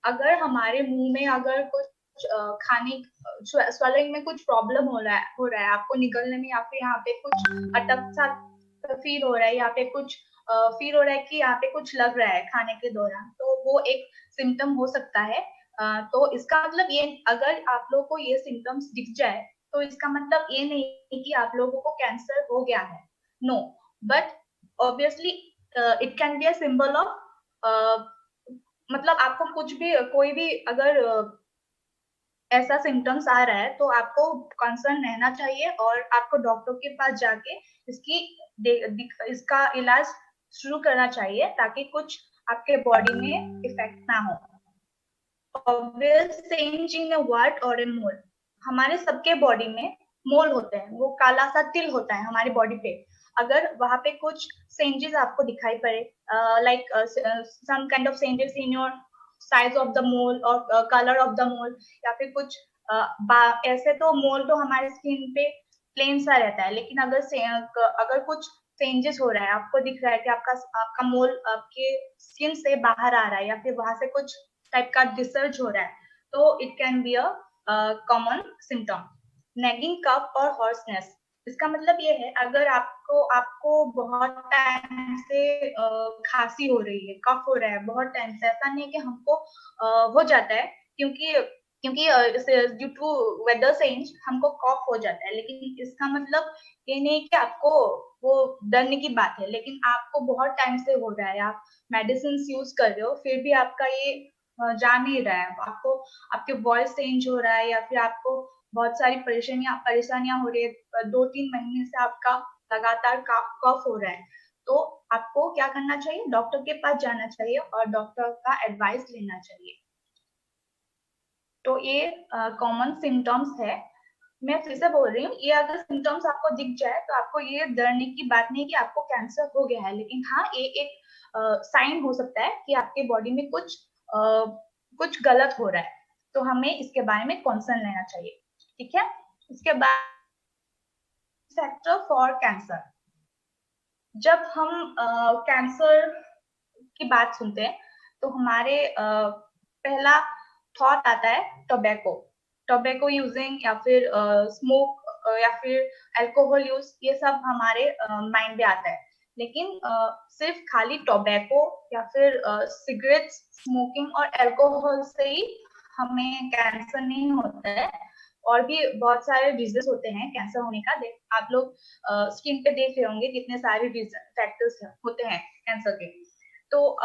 अगर हमारे मुंह में अगर कुछ खाने swallowing में कुछ problem हो रहा है आपको निगलने में, या फिर यहाँ पे कुछ अटक सा फील हो रहा है, या पे कुछ फील हो रहा है कि यहाँ पे कुछ लग रहा है खाने के दौरान, तो वो एक सिम्टम हो सकता है। तो इसका मतलब ये, अगर आप लोगों को ये सिम्टम्स दिख जाए तो इसका मतलब ये नहीं कि आप लोगों को कैंसर हो गया है, no, but obviously it can be a symbol of, मतलब आपको कुछ भी, कोई भी अगर ऐसा सिम्टम्स आ रहा है तो आपको कंसर्न रहना चाहिए और आपको डॉक्टर के पास जाके इसका इलाज शुरू करना चाहिए ताकि कुछ आपके बॉडी में इफेक्ट ना हो। Obvious change in a wart or a mole. हमारे सबके बॉडी में मोल होते हैं, वो काला सा तिल होता है हमारी बॉडी पे। अगर वहां पे कुछ चेंजेस आपको दिखाई पड़े, like some kind of changes in your size of the mole और कलर ऑफ द मोल, या फिर कुछ ऐसे तो मोल तो हमारे स्किन पे प्लेन सा रहता है, लेकिन अगर कुछ चेंजेस हो रहा है, आपको दिख रहा है कि आपका मोल आपके स्किन से बाहर आ रहा है, या फिर वहां से कुछ टाइप का डिसर्ज हो रहा है, तो it can be a common symptom. Nagging cough और हॉर्सनेस, इसका मतलब ये है अगर आपको बहुत टाइम से खांसी हो रही है, कफ हो रहा है बहुत टाइम से, ऐसा नहीं है कि हमको हो जाता है, क्योंकि ड्यू टू वेदर चेंज हमको कफ हो जाता है, लेकिन इसका मतलब ये नहीं कि आपको वो डरने की बात है, लेकिन आपको बहुत टाइम से हो रहा है, आप मेडिसिन यूज कर रहे हो, फिर भी आपका ये जा नहीं रहा है, आपको आपके वॉइस चेंज हो रहा है, या फिर आपको बहुत सारी परेशानियां हो रही है, 2-3 महीने से आपका लगातार कफ हो रहा है, तो आपको क्या करना चाहिए, डॉक्टर के पास जाना चाहिए और डॉक्टर का एडवाइस लेना चाहिए। तो ये कॉमन सिम्टम्स है। मैं फिर से बोल रही हूँ, ये अगर सिम्टम्स आपको दिख जाए तो आपको ये डरने की बात नहीं कि आपको कैंसर हो गया है, लेकिन हाँ ये एक साइन हो सकता है कि आपके बॉडी में कुछ गलत हो रहा है, तो हमें इसके बारे में कंसर्न लेना चाहिए, ठीक है। इसके बाद फैक्टर फॉर कैंसर, जब हम कैंसर की बात सुनते हैं तो हमारे पहला थॉट आता है टोबैको यूजिंग, या फिर स्मोक, या फिर अल्कोहल यूज, ये सब हमारे माइंड में आता है, लेकिन सिर्फ खाली टोबैको या फिर सिगरेट स्मोकिंग और अल्कोहल से ही हमें कैंसर नहीं होता है, और भी बहुत सारे रीजन होते हैं कैंसर होने का। आप लोग स्क्रीन पे देख रहे होंगे कितने सारे फैक्टर्स होते हैं कैंसर के। तो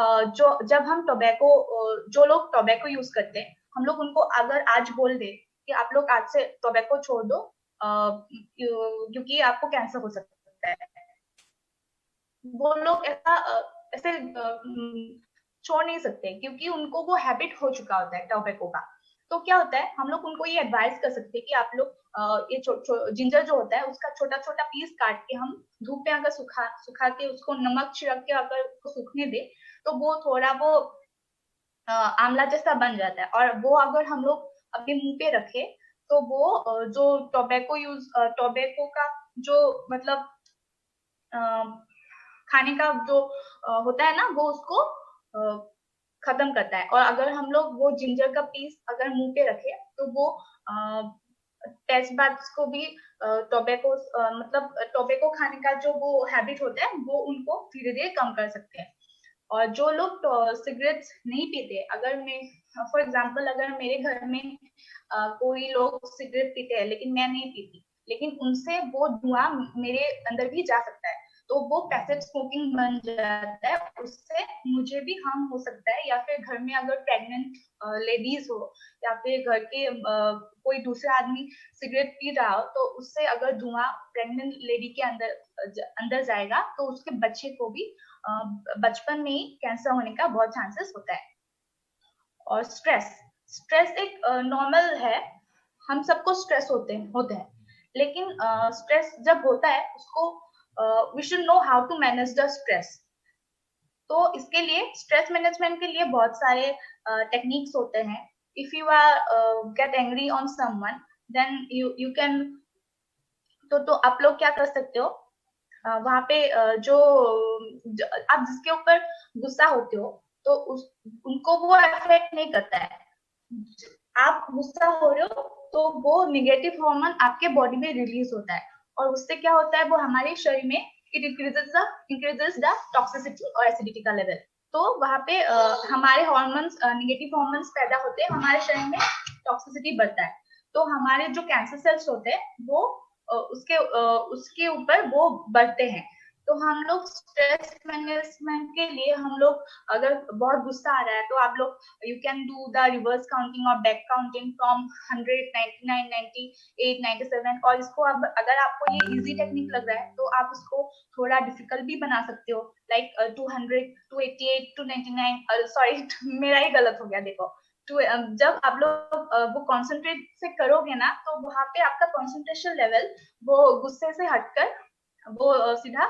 जब हम जो लोग टोबैको यूज करते हैं, हम लोग उनको अगर आज बोल दे कि आप लोग आज से टोबैको छोड़ दो क्योंकि आपको कैंसर हो सकता है, वो लोग ऐसे छोड़ नहीं सकते, क्योंकि उनको वो हैबिट हो चुका होता है टोबैको का। तो क्या होता है, हम लोग उनको ये एडवाइस कर सकते हैं कि आप लोग ये जिंजर जो होता है उसका छोटा छोटा पीस काट के हम धूप में अगर सुखा के उसको नमक छिड़क के अगर सूखने दे, तो वो थोड़ा वो आंवला जैसा बन जाता है, और वो अगर हम लोग अपने मुंह पे रखे तो वो जो टोबैको का जो मतलब खाने का जो होता है ना, वो उसको खत्म करता है। और अगर हम लोग वो जिंजर का पीस अगर मुंह पे रखे तो वो टेस्ट बड्स को भी टोबैको खाने का जो वो हैबिट होता है वो उनको धीरे धीरे कम कर सकते हैं। और जो लोग सिगरेट नहीं पीते, अगर मैं फॉर एग्जांपल अगर मेरे घर में कोई लोग सिगरेट पीते हैं लेकिन मैं नहीं पीती, लेकिन उनसे वो धुआं मेरे अंदर भी जा सकता है, तो वो पैसिव स्मोकिंग बन जाता है, उससे मुझे भी हार्म हो सकता है। या फिर घर में अगर प्रेग्नेंट लेडीज हो, या फिर घर के कोई दूसरा आदमी सिगरेट पी रहा हो, तो उससे अगर धुआं प्रेग्नेंट लेडी के अंदर जाएगा तो उसके बच्चे को भी बचपन में ही कैंसर होने का बहुत चांसेस होता है। और स्ट्रेस एक नॉर्मल है, हम सबको स्ट्रेस होते हैं, लेकिन स्ट्रेस जब होता है उसको we should know how to manage the stress. तो इसके लिए स्ट्रेस मैनेजमेंट के लिए बहुत सारे टेक्निक्स होते हैं। If you are get angry on someone then you can, तो आप लोग क्या कर सकते हो, वहां पे आप जिसके ऊपर गुस्सा होते हो तो उनको वो अफेक्ट नहीं करता है। आप गुस्सा हो रहे हो तो वो निगेटिव हार्मोन आपके बॉडी में रिलीज होता है, और उससे क्या होता है, वो हमारे शरीर में इट इंक्रीजेस द टॉक्सिसिटी और एसिडिटी का लेवल। तो वहां पे हमारे हार्मोन्स, निगेटिव हार्मोन्स पैदा होते हैं, हमारे शरीर में टॉक्सिसिटी बढ़ता है। तो हमारे जो कैंसर सेल्स होते हैं वो उसके ऊपर वो बढ़ते हैं। तो हम लोग स्ट्रेस मैनेजमेंट के लिए, हम लोग अगर बहुत गुस्सा आ रहा है तो आप लोग you can do the reverse counting और बैक काउंटिंग फ्रॉम 100, 99, 98, 97। और इसको अब अगर आपको ये इजी टेक्निक लग रहा है तो आप उसको थोड़ा डिफिकल्ट भी बना सकते हो, लाइक 200, 288, 299, सॉरी मेरा ही गलत हो गया, देखो जब आप लोग वो कॉन्सेंट्रेट से करोगे ना तो वहां पे आपका कॉन्सेंट्रेशन लेवल वो गुस्से से हटकर वो सीधा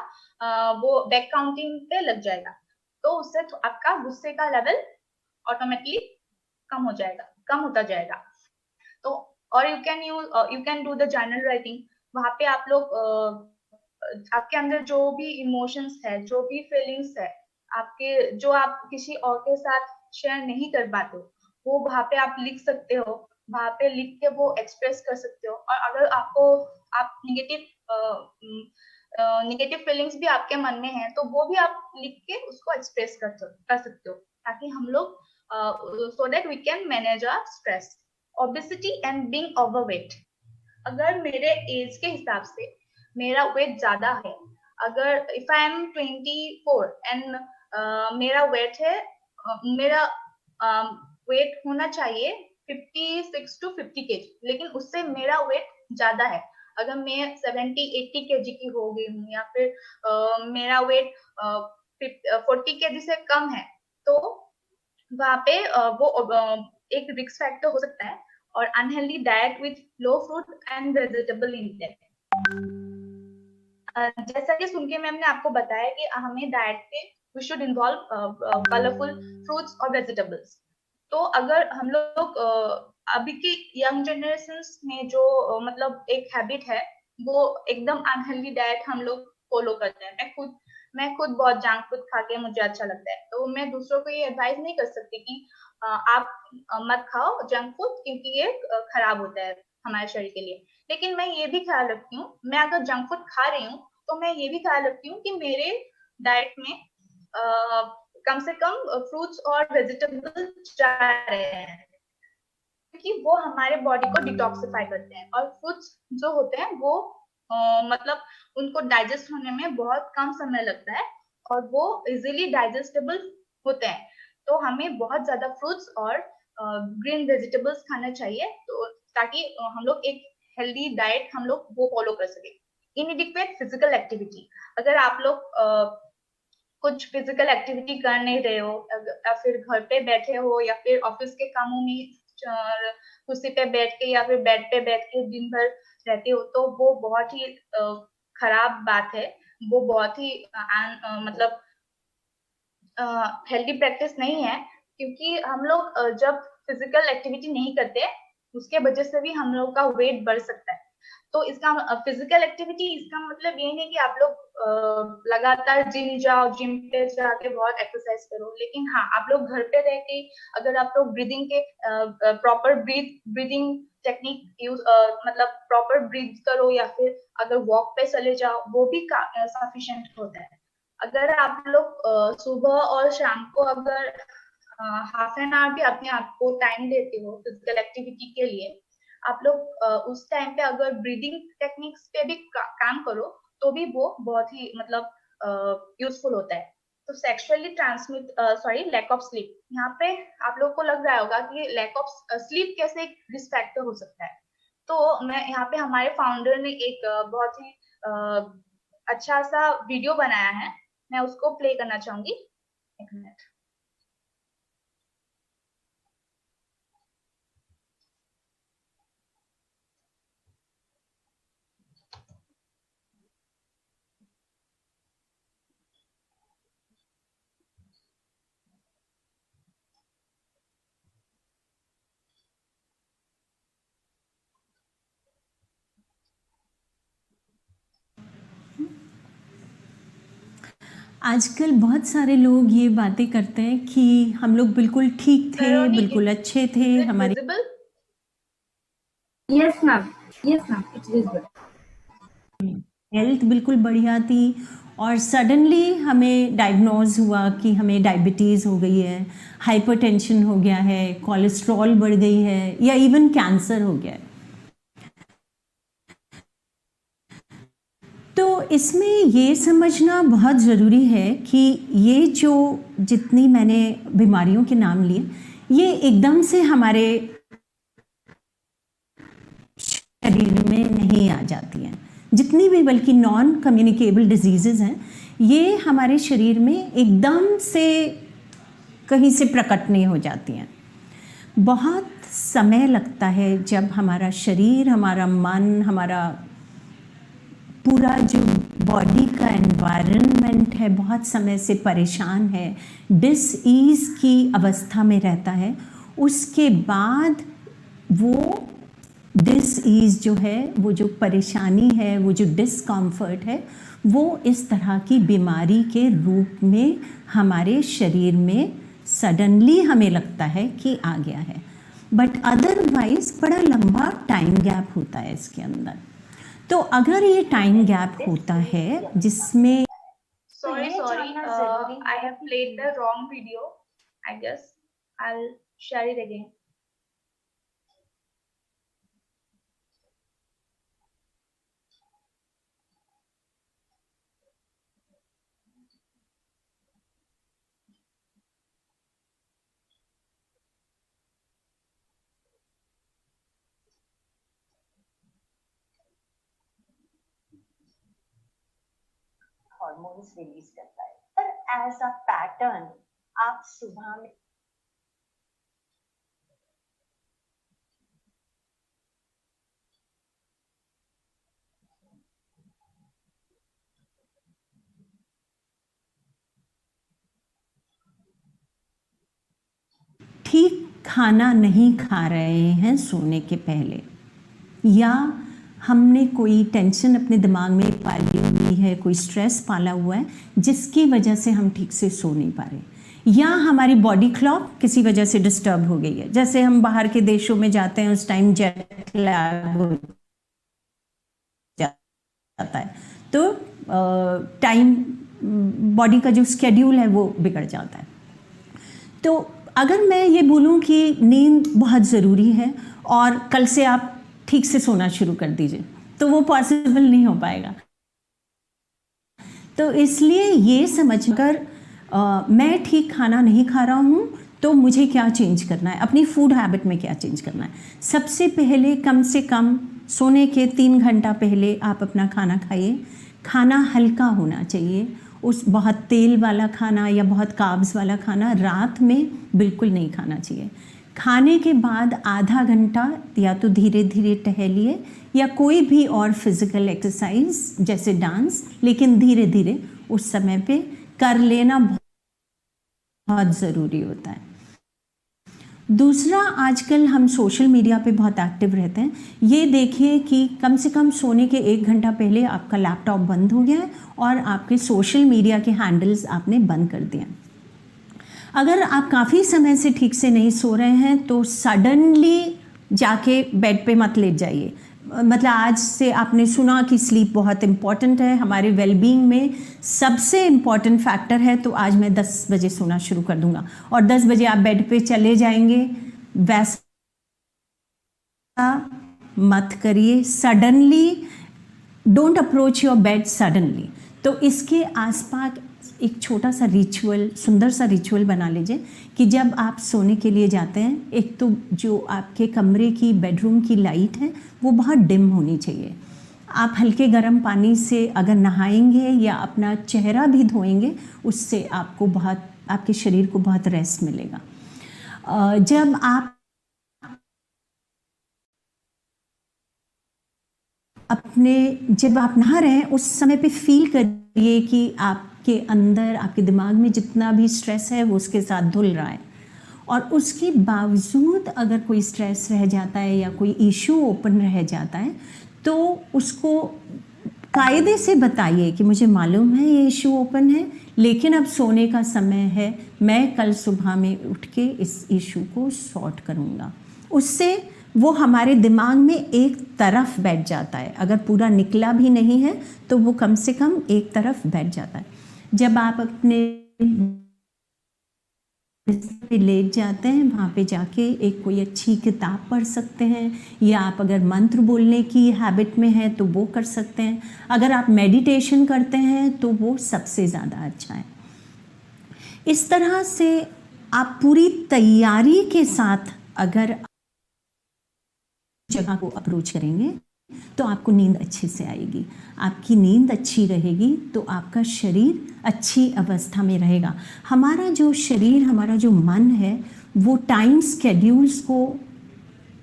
वो बैक काउंटिंग पे लग जाएगा। तो उससे आपका गुस्से का लेवल ऑटोमेटिकली कम होता जाएगा। तो और you can do the journal writing. वहां पे आप लोग आपके अंदर जो भी इमोशंस है, जो भी फीलिंग्स है आपके, जो आप किसी और के साथ शेयर नहीं कर पाते हो, वो वहां पे आप लिख सकते हो। वहां पे लिख के वो एक्सप्रेस कर सकते हो। और अगर आप निगेटिव फीलिंग्स भी आपके मन में है तो वो भी आप लिख के उसको एक्सप्रेस कर सकते हो, ताकि हम लोग so that we can manage our stress. Obesity and being overweight. अगर मेरे एज के हिसाब से मेरा वेट ज्यादा है, अगर इफ आई एम 24 एंड मेरा वेट है, मेरा वेट होना चाहिए 56 to 50 केजी, लेकिन उससे मेरा वेट ज्यादा है, अगर मैं 70-80 केजी की हो गई हूँ, या फिर मेरा वेट 40 केजी से कम है, तो वहां पे वो एक रिस्क फैक्टर हो सकता है। और unhealthy diet with low fruit and vegetable intake. जैसा कि सुन के मैम ने आपको बताया कि हमें डाइट पे we should involve colourful fruits और वेजिटेबल्स। तो अगर हम लोग अभी की यंग जनरेशन में जो मतलब एक हैबिट है, वो एकदम अनहेल्दी डाइट हम लोग फॉलो करते हैं। मैं खुद बहुत जंक फूड खा के मुझे अच्छा लगता है, तो मैं दूसरों को ये एडवाइस नहीं कर सकती कि आप मत खाओ जंक फूड, क्योंकि ये खराब होता है हमारे शरीर के लिए। लेकिन मैं ये भी ख्याल रखती हूँ, मैं अगर जंक फूड खा रही हूँ तो मैं ये भी ख्याल रखती हूँ कि मेरे डाइट में कम से कम फ्रूट्स और वेजिटेबल्स जा रहे हैं, क्योंकि वो हमारे बॉडी को डिटॉक्सिफाई करते हैं। और फ्रूट्स जो होते हैं वो मतलब उनको डाइजेस्ट होने में बहुत कम समय लगता है, और वो इजीली डाइजेस्टेबल होते हैं। तो हमें बहुत ज्यादा फ्रूट्स और ग्रीन वेजिटेबल्स खाना चाहिए, तो ताकि हम लोग एक हेल्दी डाइट हम लोग वो फॉलो कर सके। इनएडिक्वेट फिजिकल एक्टिविटी। अगर आप लोग कुछ फिजिकल एक्टिविटी कर नहीं रहे हो, या फिर घर पे बैठे हो, या फिर ऑफिस के कामों में कुर्सी पे बैठ के या फिर बेड पे बैठ के दिन भर रहते हो, तो वो बहुत ही खराब बात है। वो बहुत ही मतलब हेल्दी प्रैक्टिस नहीं है, क्योंकि हम लोग जब फिजिकल एक्टिविटी नहीं करते उसके वजह से भी हम लोग का वेट बढ़ सकता है। तो इसका फिजिकल एक्टिविटी, इसका मतलब ये नहीं कि आप लोग लगातार जिम जाओ, जिम पे जाके बहुत एक्सरसाइज करो, लेकिन हाँ, आप लोग घर पे रह के अगर आप लोग ब्रीदिंग के प्रॉपर ब्रीदिंग टेक्निक यूज मतलब प्रॉपर ब्रीथ करो, या फिर अगर वॉक पे चले जाओ, वो भी सफिशिएंट होता है। अगर आप लोग सुबह और शाम को अगर हाफ एन आवर भी अपने आप को टाइम देते हो फिजिकल एक्टिविटी के लिए, आप लोग उस टाइम पे अगर ब्रीदिंग टेक्निक्स पे भी काम करो, तो भी वो बहुत ही मतलब यूजफुल होता है। तो सेक्सुअली लैक ऑफ स्लीप। यहाँ पे आप लोग को लग रहा होगा कि लैक ऑफ स्लीप कैसे एक रिस्क फैक्टर हो सकता है। तो मैं यहाँ पे हमारे फाउंडर ने एक बहुत ही अच्छा सा वीडियो बनाया है, मैं उसको प्ले करना चाहूंगी। एक मिनट। आजकल बहुत सारे लोग ये बातें करते हैं कि हम लोग बिल्कुल ठीक थे, Saroni, बिल्कुल अच्छे थे, Is it हमारी visible? Yes, ma'am. Yes, ma'am. It's visible. Health बिल्कुल बढ़िया थी और सडनली हमें डायग्नोज हुआ कि हमें डायबिटीज़ हो गई है, हाइपरटेंशन हो गया है, कोलेस्ट्रॉल बढ़ गई है या इवन कैंसर हो गया है। तो इसमें ये समझना बहुत ज़रूरी है कि ये जो जितनी मैंने बीमारियों के नाम लिए, ये एकदम से हमारे शरीर में नहीं आ जाती हैं। जितनी भी बल्कि नॉन कम्युनिकेबल डिजीज़ेज़ हैं, ये हमारे शरीर में एकदम से कहीं से प्रकट नहीं हो जाती हैं। बहुत समय लगता है जब हमारा शरीर, हमारा मन, हमारा पूरा जो बॉडी का एनवायरनमेंट है बहुत समय से परेशान है, डिसईज़ की अवस्था में रहता है। उसके बाद वो डिसईज़ जो है, वो जो परेशानी है, वो जो डिस्कम्फर्ट है, वो इस तरह की बीमारी के रूप में हमारे शरीर में सडनली हमें लगता है कि आ गया है। बट अदरवाइज बड़ा लंबा टाइम गैप होता है इसके अंदर। तो अगर ये टाइम गैप होता है जिसमें Sorry, I have played the wrong video. I guess I'll share it again. Hormones release करता है, पर एज अ पैटर्न आप सुबह में ठीक खाना नहीं खा रहे हैं सोने के पहले, या हमने कोई टेंशन अपने दिमाग में पाली हुई है, कोई स्ट्रेस पाला हुआ है जिसकी वजह से हम ठीक से सो नहीं पा रहे, या हमारी बॉडी क्लॉक किसी वजह से डिस्टर्ब हो गई है। जैसे हम बाहर के देशों में जाते हैं, उस टाइम जेट लैग हो जाता है, तो टाइम बॉडी का जो स्केड्यूल है वो बिगड़ जाता है। तो अगर मैं ये बोलूँ कि नींद बहुत ज़रूरी है और कल से आप ठीक से सोना शुरू कर दीजिए, तो वो पॉसिबल नहीं हो पाएगा। तो इसलिए ये समझकर मैं ठीक खाना नहीं खा रहा हूँ तो मुझे क्या चेंज करना है, अपनी फूड हैबिट में क्या चेंज करना है। सबसे पहले कम से कम सोने के 3 घंटा पहले आप अपना खाना खाइए। खाना हल्का होना चाहिए, उस बहुत तेल वाला खाना या बहुत कार्ब्स वाला खाना रात में बिल्कुल नहीं खाना चाहिए। खाने के बाद आधा घंटा या तो धीरे धीरे टहलिए या कोई भी और फिज़िकल एक्सरसाइज जैसे डांस, लेकिन धीरे धीरे उस समय पे कर लेना बहुत ज़रूरी होता है। दूसरा, आजकल हम सोशल मीडिया पे बहुत एक्टिव रहते हैं। ये देखिए कि कम से कम सोने के 1 घंटा पहले आपका लैपटॉप बंद हो गया है और आपके सोशल मीडिया के हैंडल्स आपने बंद कर दिए। अगर आप काफ़ी समय से ठीक से नहीं सो रहे हैं तो सडनली जाके बेड पे मत लेट जाइए। मतलब आज से आपने सुना कि स्लीप बहुत इम्पॉर्टेंट है, हमारे वेलबींग में सबसे इम्पॉर्टेंट फैक्टर है, तो आज मैं 10 बजे सोना शुरू कर दूंगा और 10 बजे आप बेड पे चले जाएंगे। वैसा मत करिए। Suddenly don't approach your bed suddenly. तो इसके आसपास एक छोटा सा रिचुअल, सुंदर सा रिचुअल बना लीजिए कि जब आप सोने के लिए जाते हैं, एक तो जो आपके कमरे की बेडरूम की लाइट है वो बहुत डिम होनी चाहिए। आप हल्के गर्म पानी से अगर नहाएंगे या अपना चेहरा भी धोएंगे, उससे आपको बहुत, आपके शरीर को बहुत रेस्ट मिलेगा। जब आप नहा रहे हैं उस समय पे फील करिए कि आपके अंदर, आपके दिमाग में जितना भी स्ट्रेस है वो उसके साथ धुल रहा है। और उसके बावजूद अगर कोई स्ट्रेस रह जाता है या कोई इशू ओपन रह जाता है तो उसको कायदे से बताइए कि मुझे मालूम है ये इशू ओपन है, लेकिन अब सोने का समय है, मैं कल सुबह में उठ के इस इशू को सॉर्ट करूँगा। उससे वो हमारे दिमाग में एक तरफ बैठ जाता है, अगर पूरा निकला भी नहीं है तो वो कम से कम एक तरफ बैठ जाता है। जब आप अपने पे लेट जाते हैं, वहाँ पे जाके एक कोई अच्छी किताब पढ़ सकते हैं, या आप अगर मंत्र बोलने की हैबिट में हैं तो वो कर सकते हैं। अगर आप मेडिटेशन करते हैं तो वो सबसे ज़्यादा अच्छा है। इस तरह से आप पूरी तैयारी के साथ अगर जगह को अप्रोच करेंगे तो आपको नींद अच्छे से आएगी। आपकी नींद अच्छी रहेगी तो आपका शरीर अच्छी अवस्था में रहेगा। हमारा जो शरीर, हमारा जो मन है, वो टाइम स्केड्यूल्स को,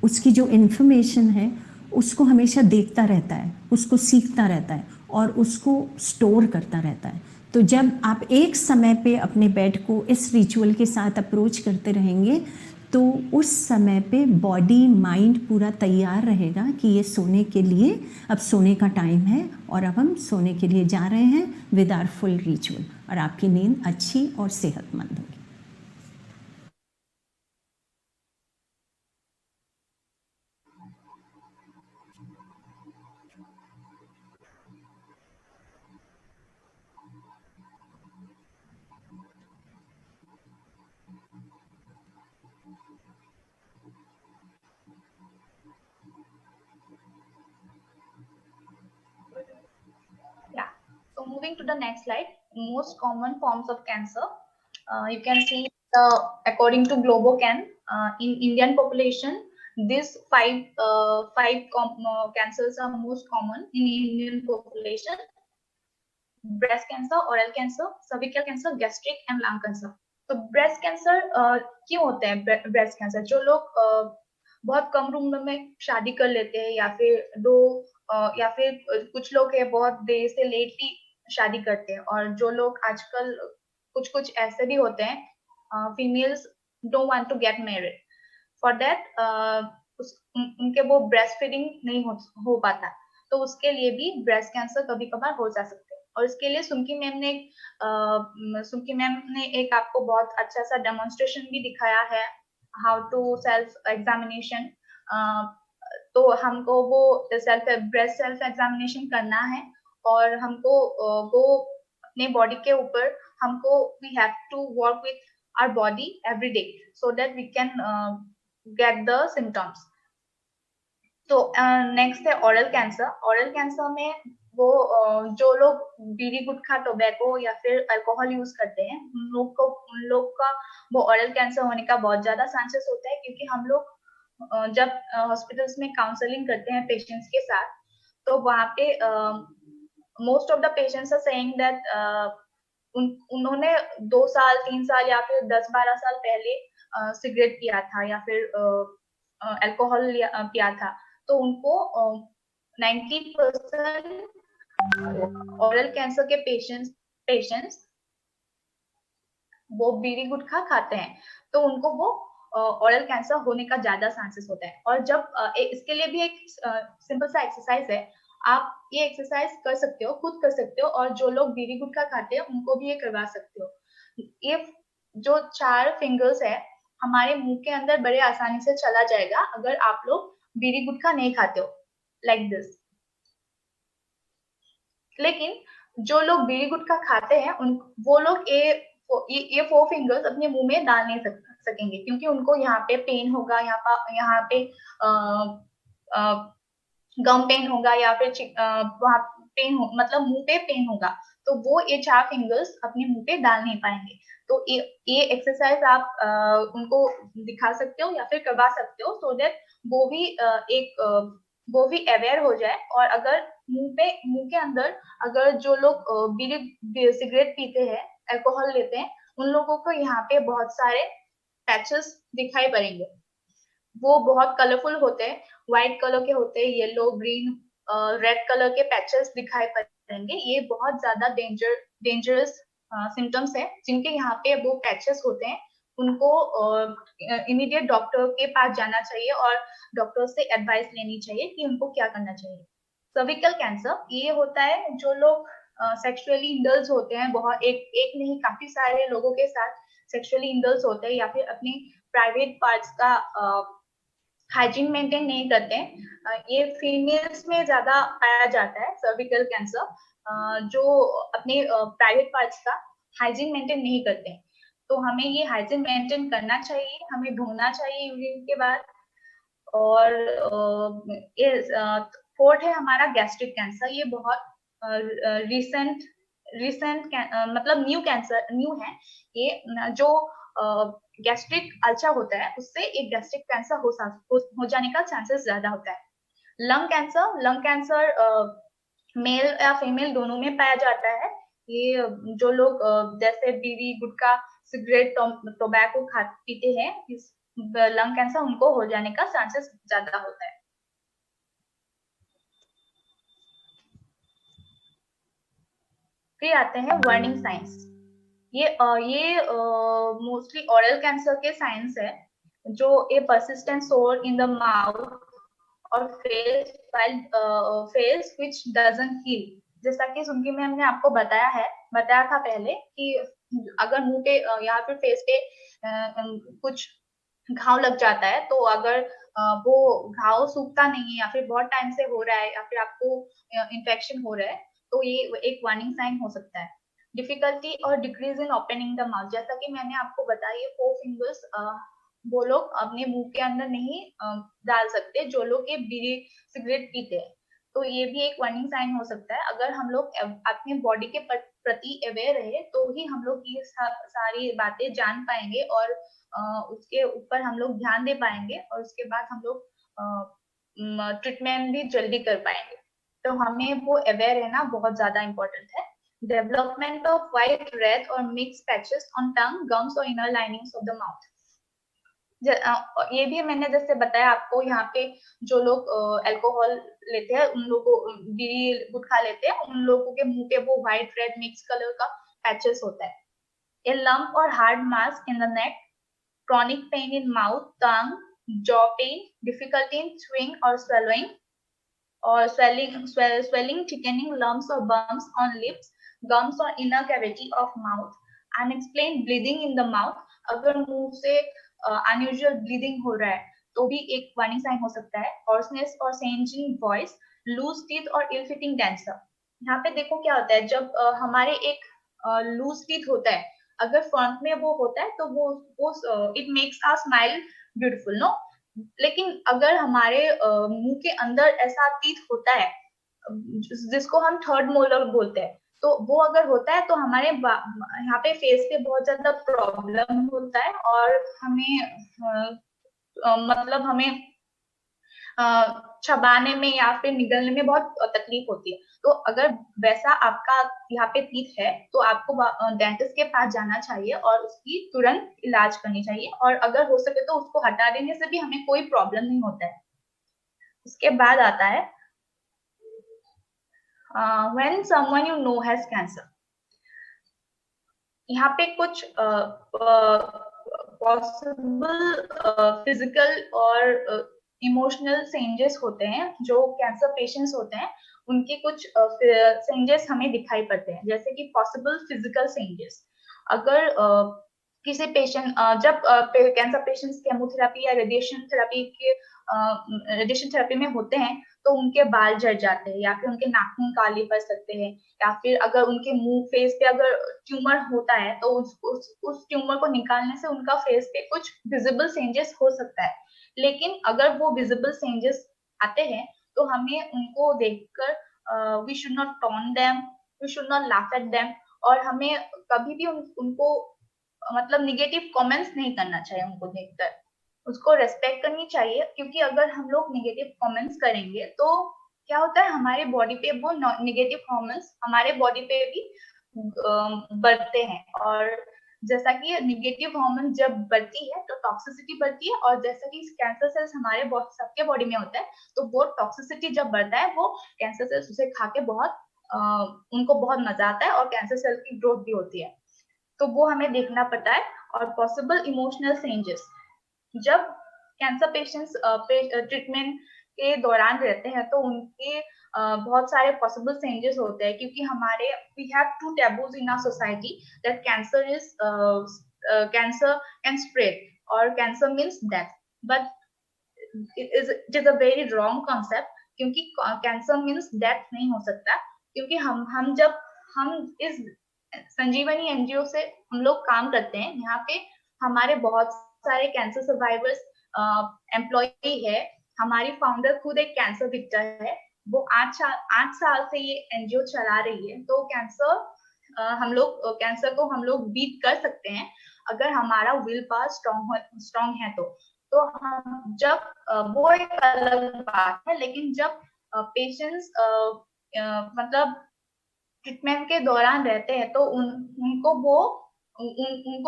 उसकी जो इन्फॉर्मेशन है उसको हमेशा देखता रहता है, उसको सीखता रहता है और उसको स्टोर करता रहता है। तो जब आप एक समय पे अपने बेड को इस रिचुअल के साथ अप्रोच करते रहेंगे तो उस समय पे बॉडी माइंड पूरा तैयार रहेगा कि ये सोने के लिए, अब सोने का टाइम है और अब हम सोने के लिए जा रहे हैं विद आवर फुल रिचुअल, और आपकी नींद अच्छी और सेहतमंद होगी। So moving to the next slide, most common forms of cancer. You can see according to Globocan, in Indian population, these five cancers are most common in Indian population: breast cancer, oral cancer, cervical cancer, gastric and lung cancer. तो breast cancer क्यों होता है? Breast cancer, जो लोग बहुत कम उम्र में शादी कर लेते हैं, या फिर या फिर कुछ लोग है बहुत देर से लेटली शादी करते हैं, और जो लोग आजकल कुछ ऐसे भी होते हैं, females don't want to get married, for that उनके वो ब्रेस्ट फीडिंग नहीं हो पाता, तो उसके लिए भी ब्रेस्ट कैंसर कभी कभार हो जा सकते हैं। और इसके लिए सुमकी मैम ने एक आपको बहुत अच्छा सा डेमोन्स्ट्रेशन भी दिखाया है, हाउ टू सेल्फ एग्जामिनेशन। तो हमको वो ब्रेस्ट सेल्फ एग्जामिनेशन करना है, और हमको वो अपने बॉडी के ऊपर हमको we have to work with our body every day so that we can get the symptoms. तो नेक्स्ट है ओरल कैंसर। ओरल कैंसर में वो जो लोग बीड़ी गुटखा टोबैको या फिर अल्कोहल यूज करते हैं, उन लोग का वो ओरल कैंसर होने का बहुत ज्यादा चांसेस होता है, क्योंकि हम लोग जब हॉस्पिटल्स में काउंसलिंग करते हैं पेशेंट्स के साथ, तो वहाँ पे most of the patients are saying that उन्होंने 2 साल 3 साल या फिर 10-12 साल पहले सिगरेट पिया था या फिर अल्कोहल पिया था, तो उनको 90% ओरल कैंसर के पेशेंट्स वो बीड़ी गुटखा खाते हैं, तो उनको वो ओरल कैंसर होने का ज्यादा चांसेस होता है। और जब इसके लिए भी एक सिंपल सा एक्सरसाइज है, आप ये एक्सरसाइज कर सकते हो, खुद कर सकते हो, और जो लोग बीड़ी गुटखा खाते हैं उनको भी ये करवा सकते हो। ये जो 4 फिंगर्स है हमारे मुंह के अंदर बड़े आसानी से चला जाएगा अगर आप लोग बीड़ी गुटखा नहीं खाते हो, लाइक दिस। लेकिन जो लोग बीड़ी गुटखा खाते हैं वो लोग ये 4 फिंगर्स अपने मुंह में डाल नहीं सकेंगे, क्योंकि उनको यहाँ पे पेन होगा, यहाँ पे गम पेन होगा, या फिर वहाँ पेन हो, मतलब मुंह पे पेन होगा, तो वो ये 4 फिंगर्स अपने मुंह पे डाल नहीं पाएंगे। तो ये एक्सरसाइज आप उनको दिखा सकते हो या फिर करवा सकते हो, सो दैट वो भी एक वो भी अवेयर हो जाए। और अगर मुंह के अंदर अगर जो लोग बीड़ी सिगरेट पीते हैं, अल्कोहल लेते हैं, उन लोगों को यहाँ पे बहुत सारे पैचेस दिखाई पड़ेंगे। वो बहुत कलरफुल होते हैं, व्हाइट कलर के होते हैं, येलो, ग्रीन, रेड कलर के पैचेस दिखाई पड़ेंगे। ये बहुत ज्यादा डेंजरस सिम्टम्स है जिनके यहाँ पे वो पैचेस होते हैं। उनको इमीडिएट डॉक्टर के पास जाना चाहिए और डॉक्टर से एडवाइस लेनी चाहिए कि उनको क्या करना चाहिए। सर्विकल कैंसर ये होता है जो लोग सेक्सुअली इंडल्ज होते हैं, बहुत एक नहीं काफी सारे लोगों के साथ सेक्सुअली इंडल्ज होते हैं या फिर अपनी प्राइवेट पार्ट्स का हाइजीन मेंटेन नहीं करते हैं। ये फीमेल्स में ज्यादा पाया जाता है सर्विकल कैंसर, जो अपने प्राइवेट पार्ट्स का हाइजीन मेंटेन नहीं करते हैं। तो हमें ये हाइजीन मेंटेन करना चाहिए, हमें धोना चाहिए यूरिन के बाद। और ये फोर्थ है हमारा गैस्ट्रिक कैंसर। ये बहुत रिसेंट मतलब न्यू है। ये जो गैस्ट्रिक अल्सर होता है उससे एक गैस्ट्रिक कैंसर हो जाने का चांसेस ज्यादा होता है। लंग कैंसर मेल या फीमेल दोनों में पाया जाता है। ये जो लोग जैसे बीड़ी, गुटखा, सिगरेट, टोबैको पीते हैं, इस लंग कैंसर उनको हो जाने का चांसेस ज्यादा होता है। फिर आते हैं वार्निंग साइंस। ये मोस्टली ओरल कैंसर के साइंस है, जो ए परसिस्टेंट सोर इन द माउथ और फेस व्हिच डजंट हील। जैसा कि सुनकी मैम ने आपको बताया था पहले कि अगर मुंह पे या फिर फेस पे कुछ घाव लग जाता है, तो अगर वो घाव सूखता नहीं है या फिर बहुत टाइम से हो रहा है या फिर आपको इन्फेक्शन हो रहा है, तो ये एक वार्निंग साइन हो सकता है। डिफिकल्टी और decrease in opening the mouth, जैसा कि मैंने आपको बताया, 4 फिंगर्स वो लोग अपने मुंह के अंदर नहीं डाल सकते जो लोग ये बीड़ी सिगरेट पीते हैं। तो ये भी एक वार्निंग साइन हो सकता है। अगर हम लोग अपने बॉडी के प्रति अवेयर रहे तो ही हम लोग ये सारी बातें जान पाएंगे और उसके ऊपर हम लोग ध्यान दे पाएंगे और उसके बाद हम लोग ट्रीटमेंट भी जल्दी कर पाएंगे। तो हमें वो अवेयर रहना बहुत ज्यादा इम्पोर्टेंट है। डेवलपमेंट ऑफ व्हाइट, रेड और mix patches on tongue, gums और inner linings of the mouth. ये भी मैंने जैसे बताया आपको, यहाँ पे जो लोग अल्कोहल लेते हैं, उन लोगों बीड़ी गुटखा लेते हैं, उन लोगों के मुंह पे वो व्हाइट रेड मिक्स कलर का पैचेस होता है। ए लंप और hard mass in the neck, chronic pain in mouth, tongue, jaw pain, difficulty in chewing or swallowing, or swelling, thickening, lumps or bumps on lips, gums or inner cavity of mouth, unexplained bleeding in the mouth। अगर मुंह से unusual bleeding हो रहा है तो भी एक warning sign हो सकता है। hoarseness और changing voice, loose teeth और ill fitting dancer। यहाँ पे देखो क्या होता है, जब हमारे एक लूज टीथ होता है, अगर फ्रंट में वो होता है तो वो it makes our smile beautiful, no. लेकिन अगर हमारे मुंह के अंदर ऐसा टीथ होता है जिसको हम थर्ड मोलर बोलते हैं, तो वो अगर होता है तो हमारे यहाँ पे फेस पे बहुत ज्यादा प्रॉब्लम होता है और हमें मतलब हमें चबाने में या फिर निगलने में बहुत तकलीफ होती है। तो अगर वैसा आपका यहाँ पे टीथ है तो आपको डेंटिस्ट के पास जाना चाहिए और उसकी तुरंत इलाज करनी चाहिए, और अगर हो सके तो उसको हटा देने से भी हमें कोई प्रॉब्लम नहीं होता है। उसके बाद आता है when someone you know has cancer। यहाँ पे कुछ पॉसिबल फिजिकल और इमोशनल चेंजेस होते हैं जो कैंसर पेशेंट्स होते हैं, उनके कुछ चेंजेस हमें दिखाई पड़ते हैं, जैसे कि पॉसिबल फिजिकल चेंजेस। अगर किसी पेशेंट जब कैंसर पेशेंट्स केमोथेरेपी या रेडिएशन थेरेपी में होते हैं तो उनके बाल झड़ जाते हैं या फिर उनके नाखून काले पड़ सकते हैं, या फिर अगर उनके मुंह फेस पे अगर ट्यूमर होता है तो उस ट्यूमर को निकालने से उनका फेस पे कुछ विजिबल चेंजेस हो सकता है। लेकिन अगर वो विजिबल चेंजेस आते हैं तो हमें उनको देखकर we should not taunt them, we should not laugh at them, और हमें कभी भी उनको मतलब निगेटिव कमेंट्स नहीं करना चाहिए उनको देखकर। उसको रेस्पेक्ट करनी चाहिए, क्योंकि अगर हम लोग नेगेटिव कमेंट्स करेंगे तो क्या होता है, हमारे बॉडी पे वो नेगेटिव हॉर्मोन्स हमारे बॉडी पे भी बढ़ते हैं, और जैसा कि नेगेटिव हार्मोन जब बढ़ती है तो टॉक्सिसिटी बढ़ती है, और जैसा कि कैंसर सेल्स हमारे सबके बॉडी में होता है, तो वो टॉक्सिसिटी जब बढ़ता है वो कैंसर सेल्स उसे खा के बहुत उनको बहुत मजा आता है और कैंसर सेल की ग्रोथ भी होती है, तो वो हमें देखना पड़ता है। और पॉसिबल इमोशनल चेंजेस, जब कैंसर पेशेंट्स ट्रीटमेंट के दौरान रहते हैं तो उनके बहुत सारे पॉसिबल चेंजेस होते हैं, क्योंकि हमारे we have to taboos in our society that cancer is cancer can spread और cancer means death, but it is a very wrong concept, क्योंकि कैंसर मीन्स डेथ नहीं हो सकता, क्योंकि हम जब हम इस संजीवनी एनजीओ से हम लोग काम करते हैं, यहाँ पे हमारे बहुत सारे कैंसर सर्वाइवर्स एम्प्लॉय है, हमारी फाउंडर खुद एक कैंसर विक्टर है, वो 8 साल से ये एनजीओ चला रही है, तो कैंसर को हम लोग बीट कर सकते हैं अगर हमारा विल पावर स्ट्रॉन्ग है तो हम जब वो एक अलग बात है, लेकिन जब पेशेंट्स मतलब ट्रीटमेंट के दौरान रहते हैं तो उनको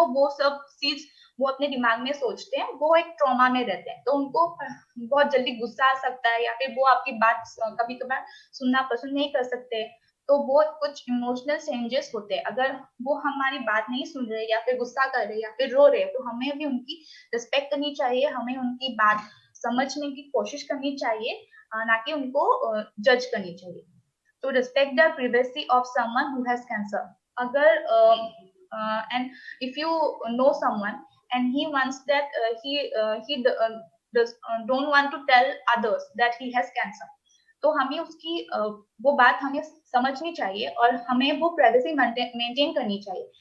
वो सब चीज वो अपने दिमाग में सोचते हैं, वो एक ट्रॉमा में रहते हैं, तो उनको बहुत जल्दी गुस्सा आ सकता है, या फिर वो आपकी बात कभी कभार सुनना पसंद नहीं कर सकते, तो वो कुछ इमोशनल चेंजेस होते हैं। अगर वो हमारी बात नहीं सुन रहे या फिर गुस्सा कर रहे या फिर रो रहे, तो हमें भी उनकी रिस्पेक्ट करनी चाहिए, हमें उनकी बात समझने की कोशिश करनी चाहिए, ना कि उनको जज करनी चाहिए। To respect the privacy of someone who has cancer. Agar and if you know someone and he wants that he don't want to tell others that he has cancer, तो हमें उसकी वो बात हमें समझनी चाहिए और हमें वो प्राइवेसी मेंटेन करनी चाहिए।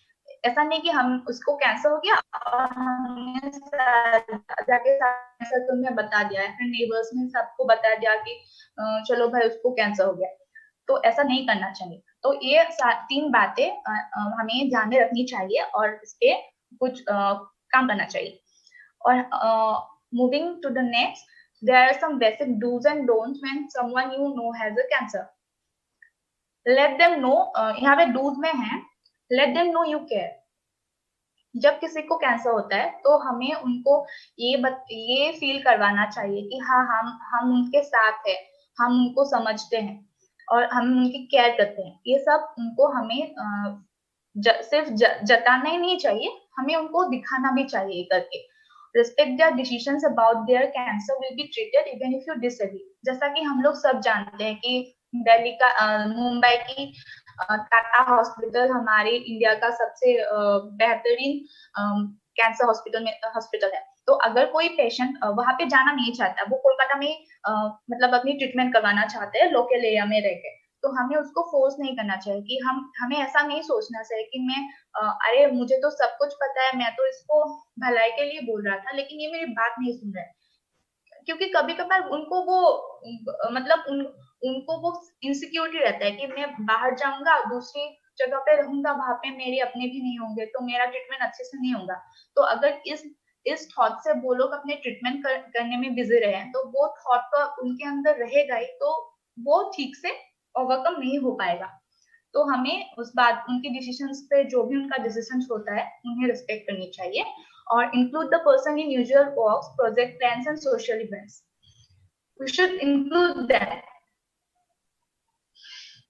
ऐसा नहीं कि हम उसको कैंसर हो गया और हमने जाके कैंसर तुम्हें बता दिया है, फिर नेबर्स में सबको बता दिया कि चलो भाई उसको कैंसर हो गया, तो ऐसा नहीं करना चाहिए। तो ये 3 बातें हमें ध्यान में रखनी चाहिए और इस पे कुछ काम करना चाहिए। और moving to the next, there are some basic do's and don'ts when someone you know has a cancer. Let them know, यहाँ पे do's में है, let them know you care. जब किसी को कैंसर होता है तो हमें उनको ये फील करवाना चाहिए कि हाँ हम उनके साथ हैं, हम उनको समझते हैं और हम उनकी केयर करते हैं। ये सब उनको हमें सिर्फ जताना ही नहीं चाहिए, हमें उनको दिखाना भी चाहिए करके। Respect their decisions about their cancer will be treated even if you disagree. जैसा कि हम लोग सब जानते हैं कि दिल्ली का मुंबई की टाटा हॉस्पिटल हमारे इंडिया का सबसे बेहतरीन कैंसर हॉस्पिटल है। तो अगर कोई पेशेंट वहां पे जाना नहीं चाहता, वो कोलकाता में मतलब अपनी ट्रीटमेंट करवाना चाहते हैं लोकल एरिया में रह के, तो हमें उसको फोर्स नहीं करना चाहिए कि हमें ऐसा नहीं सोचना चाहिए कि मैं अरे मुझे तो सब कुछ पता है, मैं तो इसको भलाई के लिए बोल रहा था लेकिन ये मेरी बात नहीं सुन रहा है। क्योंकि कभी कभार उनको वो मतलब उनको वो इनसिक्योरिटी रहता है कि मैं बाहर जाऊंगा, दूसरी जगह पे रहूंगा, वहां पे मेरे अपने भी नहीं होंगे तो मेरा ट्रीटमेंट अच्छे से नहीं होगा। तो अगर इस थॉट से वो लोग अपने ट्रीटमेंट करने में बिजी रहे तो वो थॉट तो उनके अंदर रहेगा ही, तो वो ठीक से ओवरकम नहीं हो पाएगा। तो हमें उस बात उनकी डिसीजंस पे जो भी उनका डिसीजंस होता है उन्हें रिस्पेक्ट करनी चाहिए और include the person in usual walks, project plans and social events. We should include them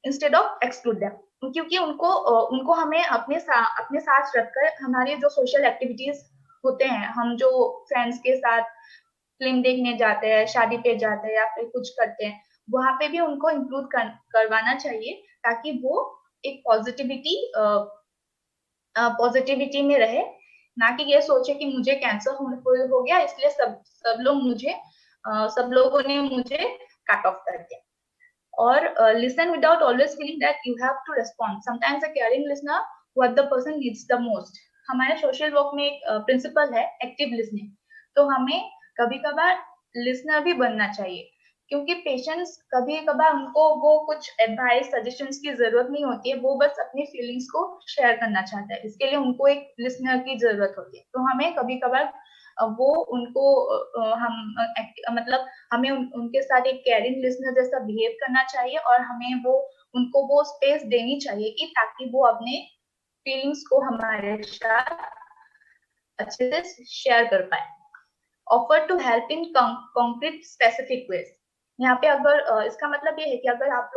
instead of exclude them, क्योंकि उनको हमें अपने साथ रखकर हमारे जो सोशल एक्टिविटीज होते हैं, हम जो फ्रेंड्स के साथ फिल्म देखने जाते हैं, शादी पे जाते हैं या फिर कुछ करते हैं, वहां पे भी उनको इंक्लूड करवाना चाहिए ताकि वो एक पॉजिटिविटी में रहे, ना कि ये सोचे कि मुझे कैंसर हो गया इसलिए सब लोगों ने मुझे कट ऑफ कर दिया। और listen without always feeling that you have to respond, sometimes a caring listener what the person needs the most. हमारे सोशल वर्क में एक प्रिंसिपल है एक्टिव लिसनिंग, तो हमें कभी कभार लिसनर भी बनना चाहिए, क्योंकि पेशेंट्स कभी कभार उनको वो कुछ एडवाइस सजेशंस की जरूरत नहीं होती है, वो बस अपनी फीलिंग्स को शेयर करना चाहता है, इसके लिए उनको एक लिसनर की जरूरत होती है। तो हमें कभी कभार वो उनको मतलब हमें उनके साथ एक केयरिंग लिसनर जैसा बिहेव करना चाहिए, और हमें उनको वो स्पेस देनी चाहिए कि ताकि वो अपने फीलिंग्स को हमारे साथ अच्छे से शेयर कर पाए। Offer to help in concrete specific ways. यहाँ पे अगर इसका मतलब ये है कि अगर आप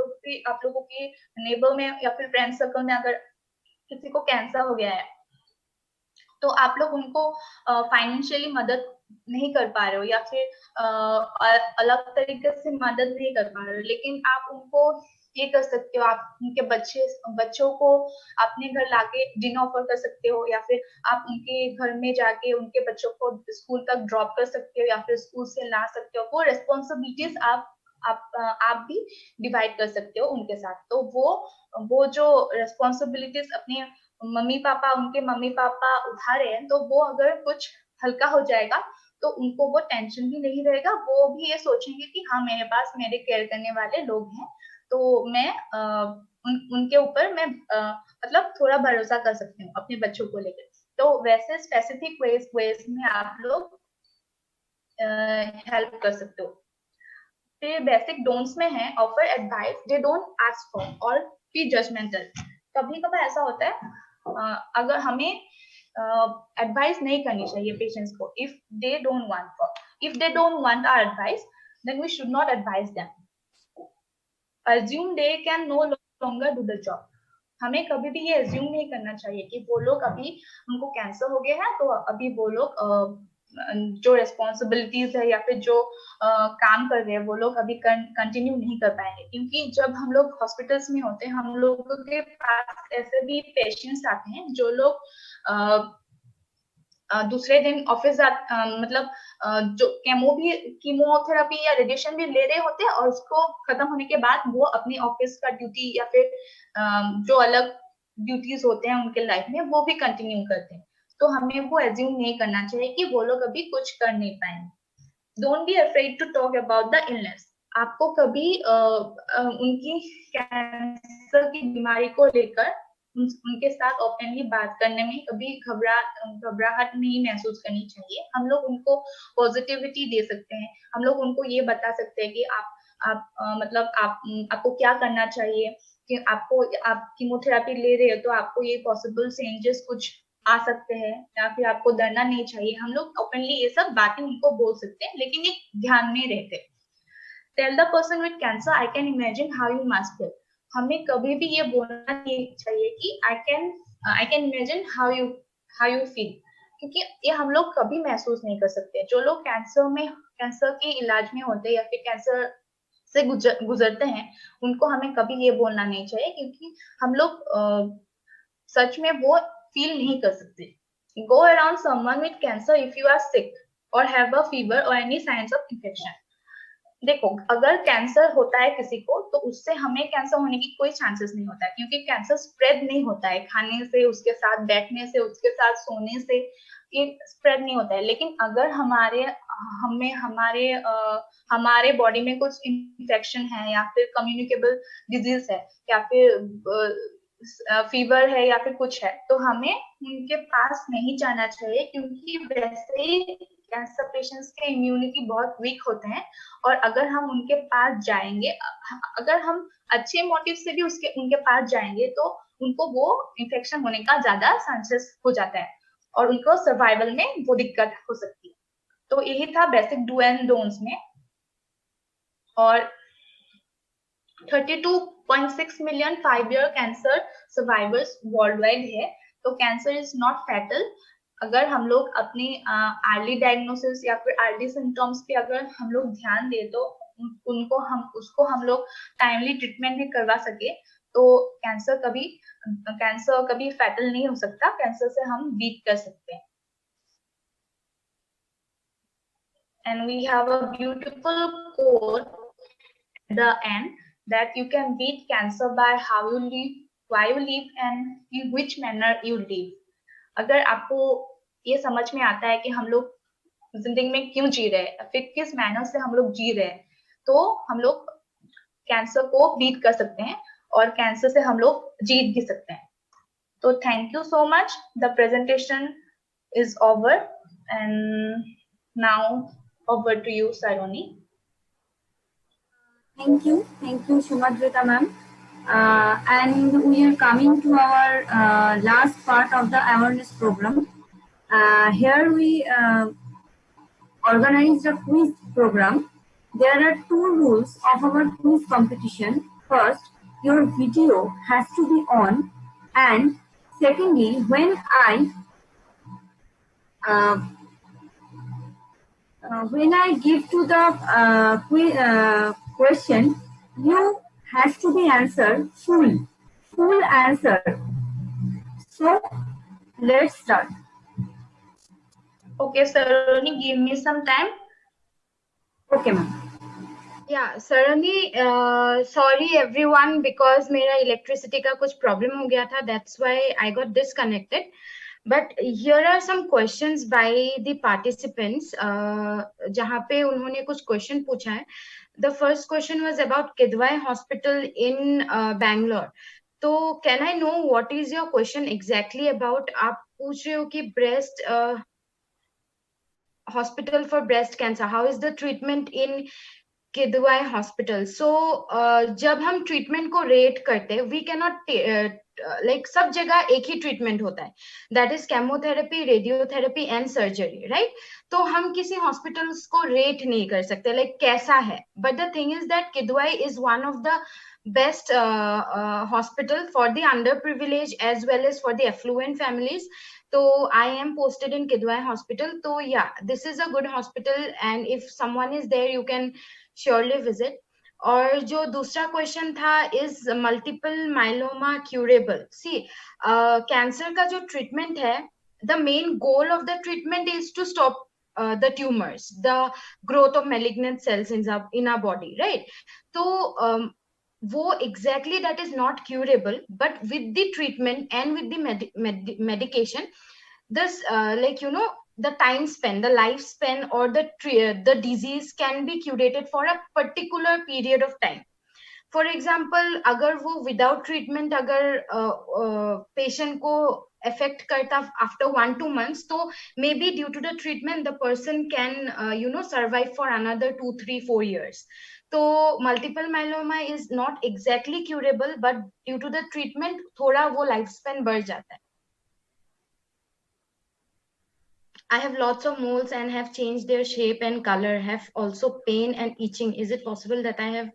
लोगों की नेबर में या फिर फ्रेंड सर्कल में अगर किसी को कैंसर हो गया है, तो आप लोग उनको फाइनेंशियली मदद नहीं कर पा रहे हो या फिर अलग तरीके से मदद नहीं कर पा रहे हो, लेकिन आप उनको ये कर सकते हो, आप उनके बच्चों को अपने घर लाके डिनर ऑफर कर सकते हो, या फिर आप उनके घर में जाके उनके बच्चों को स्कूल तक ड्रॉप कर सकते हो या फिर स्कूल से ला सकते हो। वो रिस्पॉन्सिबिलिटीज आप भी डिवाइड कर सकते हो उनके साथ। तो वो जो रिस्पॉन्सिबिलिटीज अपने उनके मम्मी पापा उठा रहे हैं, तो वो अगर कुछ हल्का हो जाएगा तो उनको वो टेंशन भी नहीं रहेगा, वो भी ये सोचेंगे कि हाँ मेरे पास मेरे केयर करने वाले लोग हैं, तो मैं उनके ऊपर मैं मतलब थोड़ा भरोसा कर सकती हूँ अपने बच्चों को लेकर। तो वैसे स्पेसिफिक वेज में आप लोग हेल्प कर सकते हो। फिर बेसिक डोंट्स में है offer advice they don't ask for और बी जजमेंटल। कभी कभार ऐसा होता है अगर हमें एडवाइस नहीं करनी चाहिए पेशेंट्स को, if they don't want our advice then we should not advise them. assume they can no longer do the job। हमें कभी भी ये assume नहीं करना चाहिए कि वो लोग अभी उनको कैंसर हो गया है तो अभी वो लोग जो रिस्पॉन्सिबिलिटीज है या फिर जो काम कर रहे हैं वो लोग अभी कंटिन्यू नहीं कर पाएंगे, क्योंकि जब हम लोग हॉस्पिटल्स में होते हैं हम लोगों के पास ऐसे भी पेशेंट्स आते हैं जो लोग दूसरे दिन ऑफिस मतलब जो कीमोथेरेपी या रेडिएशन भी ले रहे होते हैं और उसको खत्म होने के बाद वो अपनी ऑफिस का ड्यूटी या फिर जो अलग ड्यूटीज होते हैं उनके लाइफ में वो भी कंटिन्यू करते हैं। तो हमें वो एज्यूम नहीं करना चाहिए कि वो लोग अभी कुछ कर नहीं पाएंगे। Don't be afraid to talk about the illness. आपको कभी उनकी कैंसर की बीमारी को लेकर उनके साथ ओपनली बात करने में कभी घबराहट नहीं महसूस करनी चाहिए। हम लोग उनको पॉजिटिविटी दे सकते हैं, हम लोग उनको ये बता सकते हैं कि आपको क्या करना चाहिए, कि आप कीमोथेरेपी ले रहे हो तो आपको ये पॉसिबल चेंजेस कुछ आ सकते हैं, या फिर आपको डरना नहीं चाहिए। हम लोग ओपनली ये सब बातें उनको बोल सकते हैं, लेकिन एक ध्यान में रहते। Tell the person with cancer I can imagine how you must feel. हमें कभी भी ये बोलना नहीं चाहिए कि I can imagine how you feel, क्योंकि ये हम लोग कभी महसूस नहीं कर सकते। जो लोग कैंसर के इलाज में होते हैं या फिर कैंसर से गुजरते हैं उनको हमें कभी ये बोलना नहीं चाहिए, क्योंकि हम लोग सच में वो फील नहीं कर सकते। Go around someone with cancer if you are sick और हैव अ फीवर और एनी साइंस ऑफ इन्फेक्शन। देखो, अगर कैंसर होता है किसी को तो उससे हमें कैंसर होने की कोई चांसेस नहीं होता है, क्योंकि कैंसर स्प्रेड नहीं होता है खाने से, उसके साथ बैठने से, उसके साथ सोने से, ये स्प्रेड नहीं होता है। लेकिन अगर हमारे बॉडी में कुछ इन्फेक्शन है या फिर कम्युनिकेबल डिजीज है या फिर फीवर है या फिर कुछ है, तो हमें उनके पास नहीं जाना चाहिए, क्योंकि वैसे ही कैंसर पेशेंट्स के इम्यूनिटी बहुत वीक होते हैं। और अगर हम उनके पास जाएंगे, अगर हम अच्छे मोटिव से भी उनके पास जाएंगे तो उनको वो इन्फेक्शन होने का ज्यादा चांसेस हो जाता है और उनको सर्वाइवल में वो दिक्कत हो सकती है। तो यही था बेसिक डू एंड डोंट्स में। और 32.6 million 5-year cancer survivors world wide है। तो कैंसर इज नॉट फैटल। अगर हम लोग अपनी अर्ली डायग्नोसिस या फिर अर्ली सिम्टम्स पे अगर हम लोग ध्यान दें तो उसको हम लोग टाइमली ट्रीटमेंट भी करवा सके, तो कैंसर कभी फैटल नहीं हो सकता। कैंसर से हम बीट कर सकते हैं। And we have a beautiful quote at the end that you can beat cancer by how you live, why you live, and in which manner you live। अगर आपको ये समझ में आता है कि हम लोग जिंदगी में क्यों जी रहे हैं, फिर किस मैनर से हम लोग जी रहे हैं, तो हम लोग कैंसर को बीट कर सकते हैं और कैंसर से हम लोग जीत भी सकते हैं। तो thank you so much. The presentation is over, and now over to you, Saroni. Thank you, Shumadrita ma'am. And we are coming to our last part of the awareness program. Here we organized a quiz program. There are 2 rules of our quiz competition. First, your video has to be on, and secondly, when I give to the question, you has to be answered full answer. So let's start. Okay, Saroni, give me some time. Okay, ma'am. Yeah, Sarani, sorry everyone because मेरा electricity का कुछ problem हो गया था. That's why I got disconnected. But here are some questions by the participants. जहाँ पे उन्होंने कुछ question पूछा है. The first question was about Kidwai Hospital in Bangalore. तो can I know what is your question exactly about? आप पूछ रहे हो कि breast hospital for breast cancer. How is the treatment in Kidwai Hospital? So जब हम treatment को rate करते हैं, we cannot like सब जगह एक ही treatment होता है. That is chemotherapy, radiotherapy and surgery, right? तो हम किसी hospitals को rate नहीं कर सकते, like कैसा है. But the thing is that Kidwai is one of the best hospital for the underprivileged as well as for the affluent families. So I am posted in Kidwai Hospital. So yeah, this is a good hospital, and if someone is there, you can surely visit. और जो दूसरा question था is multiple myeloma curable? See, cancer का जो treatment है, the main goal of the treatment is to stop the tumors, the growth of malignant cells in our body, right? So वो exactly that is not curable, but with the treatment and with the medication, this like the time span, the lifespan, or the disease can be curated for a particular period of time. For example, अगर वो without treatment अगर patient को affect करता after 1-2 months, so maybe due to the treatment the person can survive for another 2, 3, 4 years. So multiple myeloma is not exactly curable, but due to the treatment थोड़ा वो lifespan बढ़ जाता है. I have lots of moles and have changed their shape and color, have also pain and itching. Is it possible that I have?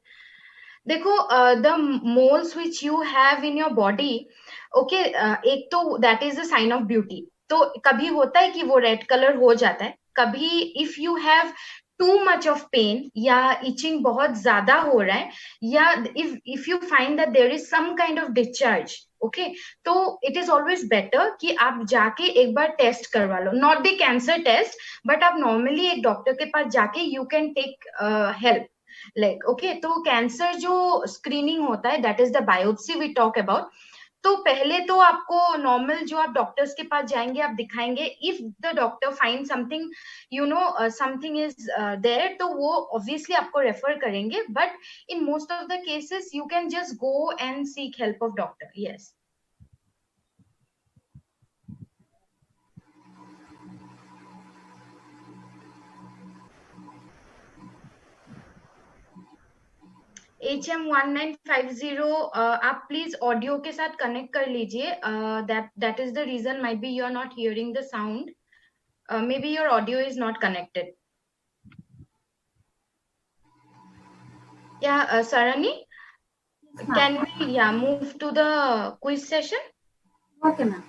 देखो, the moles which you have in your body, okay, एक तो that is a sign of beauty. तो कभी होता है कि वो red color हो जाता है. कभी if you have too much of pain या itching बहुत ज्यादा हो रहा है, या if you find that there is some kind of discharge, okay, तो it is always better कि आप जाके एक बार test करवा लो. Not the cancer test, but आप normally एक doctor के पास जाके you can take help. Like okay, तो cancer जो screening होता है, that is the biopsy we talk about. तो पहले तो आपको नॉर्मल जो आप डॉक्टर्स के पास जाएंगे, आप दिखाएंगे. If the doctor find something something is there, तो वो ऑब्वियसली आपको रेफर करेंगे. But in most of the cases you can just go and seek help of doctor. Yes. HM1950 आप प्लीज ऑडियो के साथ कनेक्ट कर लीजिए. That is the reason might be you are not hearing the sound. Maybe your audio is not connected. Yeah, Sarani, can we move to the quiz session? Okay, ma'am.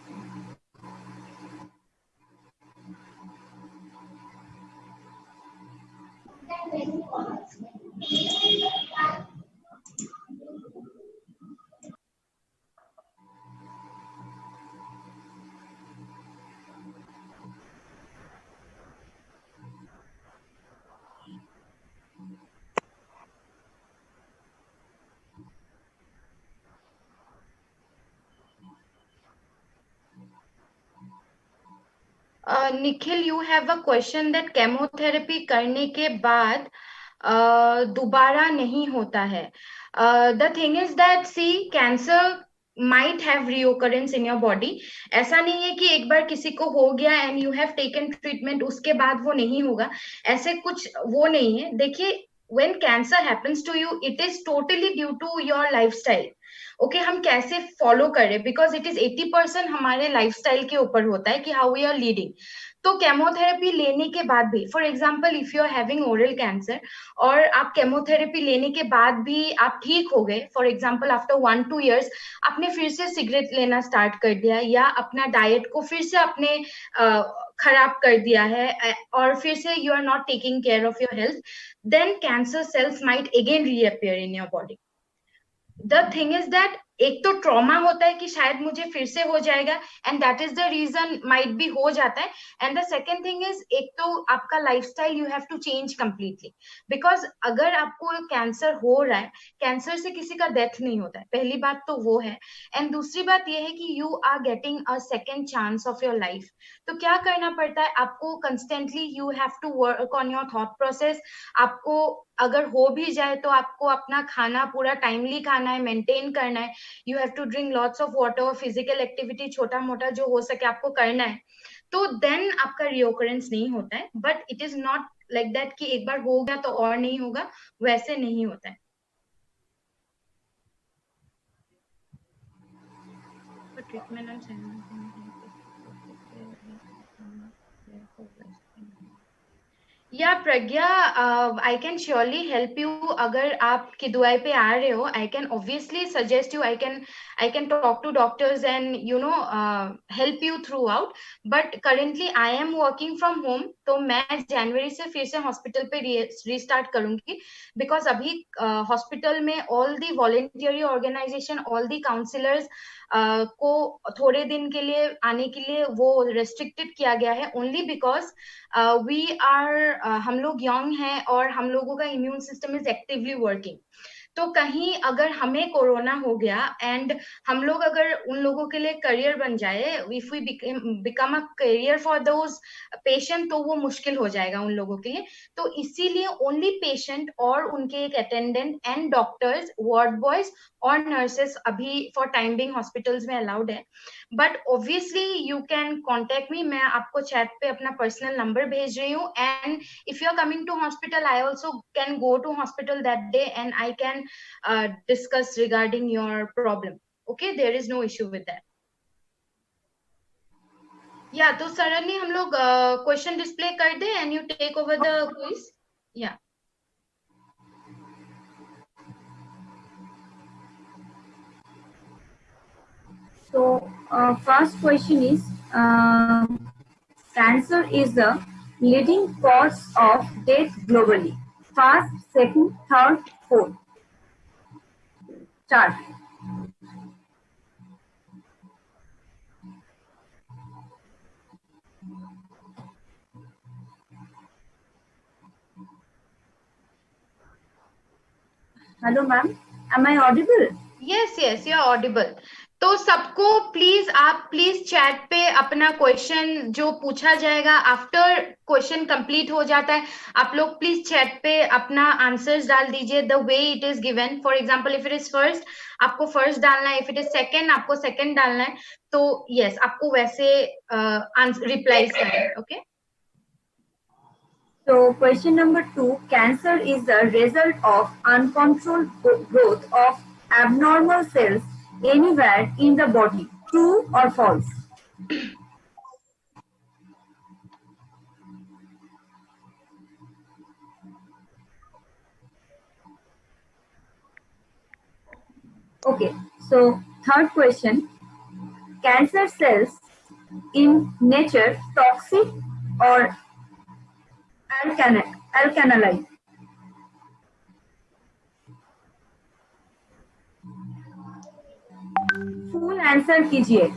Nikhil, you have a question that chemotherapy करने के बाद दोबारा नहीं होता है. The thing is that see, cancer might have reoccurrence in your body. ऐसा नहीं है कि एक बार किसी को हो गया and you have taken treatment उसके बाद वो नहीं होगा, ऐसे कुछ वो नहीं है. देखिए, when cancer happens to you, it is totally due to your lifestyle. Okay, हम कैसे फॉलो करें, बिकॉज इट इज 80% हमारे लाइफस्टाइल के ऊपर होता है कि हाउ वी आर लीडिंग. तो केमोथेरेपी लेने के बाद भी, for example if you are having oral cancer और आप केमोथेरेपी लेने के बाद भी आप ठीक हो गए, फॉर एग्जाम्पल आफ्टर 1-2 years आपने फिर से सिगरेट लेना स्टार्ट कर दिया या अपना डाइट को फिर से आपने खराब कर दिया है और फिर से you are not taking care of your health, then cancer cells might again reappear in your body. The thing is that एक तो ट्रॉमा होता है कि शायद मुझे फिर से हो जाएगा and that is the reason might be हो जाता है. And the second thing is, एक तो आपका lifestyle you have to change completely, because अगर आपको कैंसर हो रहा है, कैंसर से किसी का डेथ नहीं होता है, पहली बात तो वो है. एंड दूसरी बात ये है कि you are getting a second chance of your life. तो क्या करना पड़ता है आपको, constantly you have to work on your thought process. आपको अगर हो भी जाए तो आपको अपना खाना पूरा टाइमली खाना है, मेंटेन करना है. You have to drink lots of water, physical activity छोटा मोटा जो हो सके आपको करना है. तो देन आपका रिओकरेंस नहीं होता है. But it is not like that कि एक बार हो गया तो और नहीं होगा, वैसे नहीं होता है. Yeah Pragya, I can surely help you. अगर आप किदुआई पे आ रहे हो, I can obviously suggest you, I can talk to doctors and you know help you throughout. But currently I am working from home, तो मैं जनवरी से फिर से हॉस्पिटल पे रीस्टार्ट करूंगी. बिकॉज अभी हॉस्पिटल में all the voluntary organization, all the counsellors को थोड़े दिन के लिए आने के लिए वो रेस्ट्रिक्टेड किया गया है, ओनली बिकॉज वी आर हम लोग यंग हैं और हम लोगों का immune system is actively working. तो कहीं अगर हमें कोरोना हो गया एंड हम लोग अगर उन लोगों के लिए करियर बन जाए, if we become a career for those patient, तो वो मुश्किल हो जाएगा उन लोगों के लिए. तो इसीलिए ओनली पेशेंट और उनके एक attendant and doctors, ward boys और नर्सेस अभी फॉर टाइम बिंग हॉस्पिटल्स में अलाउड है. But obviously you can contact me. मैं आपको चैट पे अपना पर्सनल नंबर भेज रही हूँ. And if you are coming to hospital, I also can go to hospital that day and I can discuss regarding your problem. Okay, there is no issue with that. Yeah, तो suddenly हम लोग question display कर दे and you take over the quiz. Yeah So, first question is, cancer is the leading cause of death globally. First, second, third, fourth. Start. Hello, ma'am. Am I audible? yes, you are audible. तो सबको please, आप please chat पे अपना question जो पूछा जाएगा after question complete हो जाता है, आप लोग प्लीज चैट पे अपना आंसर्स डाल दीजिए the way it is given. For example if it is first, आपको फर्स्ट डालना है. इफ इट इज सेकंड, आपको सेकंड डालना है. तो यस, आपको वैसे रिप्लाईज करना है. Okay. So, question number 2, cancer is the result of uncontrolled growth of abnormal cells anywhere in the body. True or false? Okay, so third question, cancer cells in nature toxic or alkaline? Full answer कीजिए.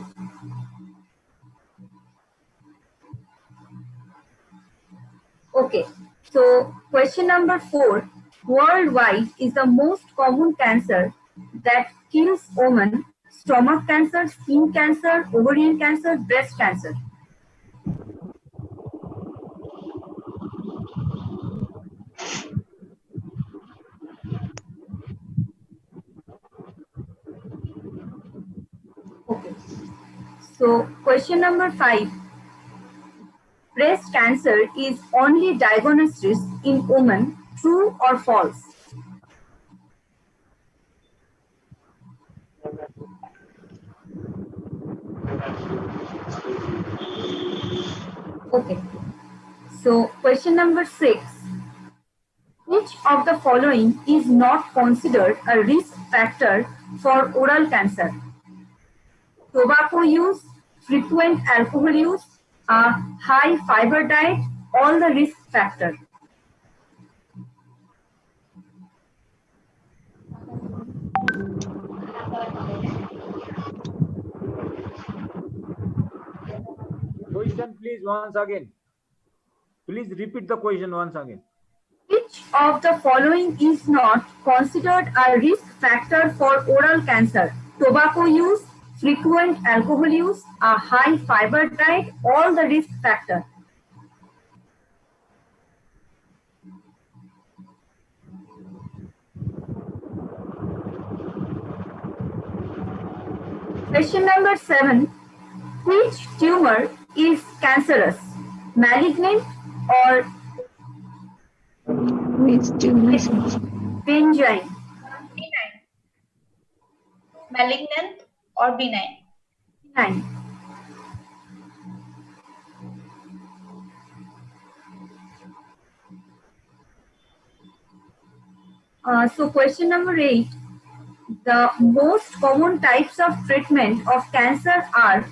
Okay, so question number 4, worldwide is the most common cancer that kills women: stomach cancer, skin cancer, ovarian cancer, breast cancer. So question number 5. Breast cancer is only diagnosis in women. True or false? Okay. So question number 6. Which of the following is not considered a risk factor for oral cancer? Tobacco use, frequent alcohol use, a high fiber diet, all the risk factor. Question, please, once again. Please repeat the question once again. Which of the following is not considered a risk factor for oral cancer? Tobacco use, frequent alcohol use, a high fiber diet, all the risk factor. Question number 7. Which tumor is cancerous? Malignant or benign? Benign. Malignant or benign? Benign. So question number 8. The most common types of treatment of cancer are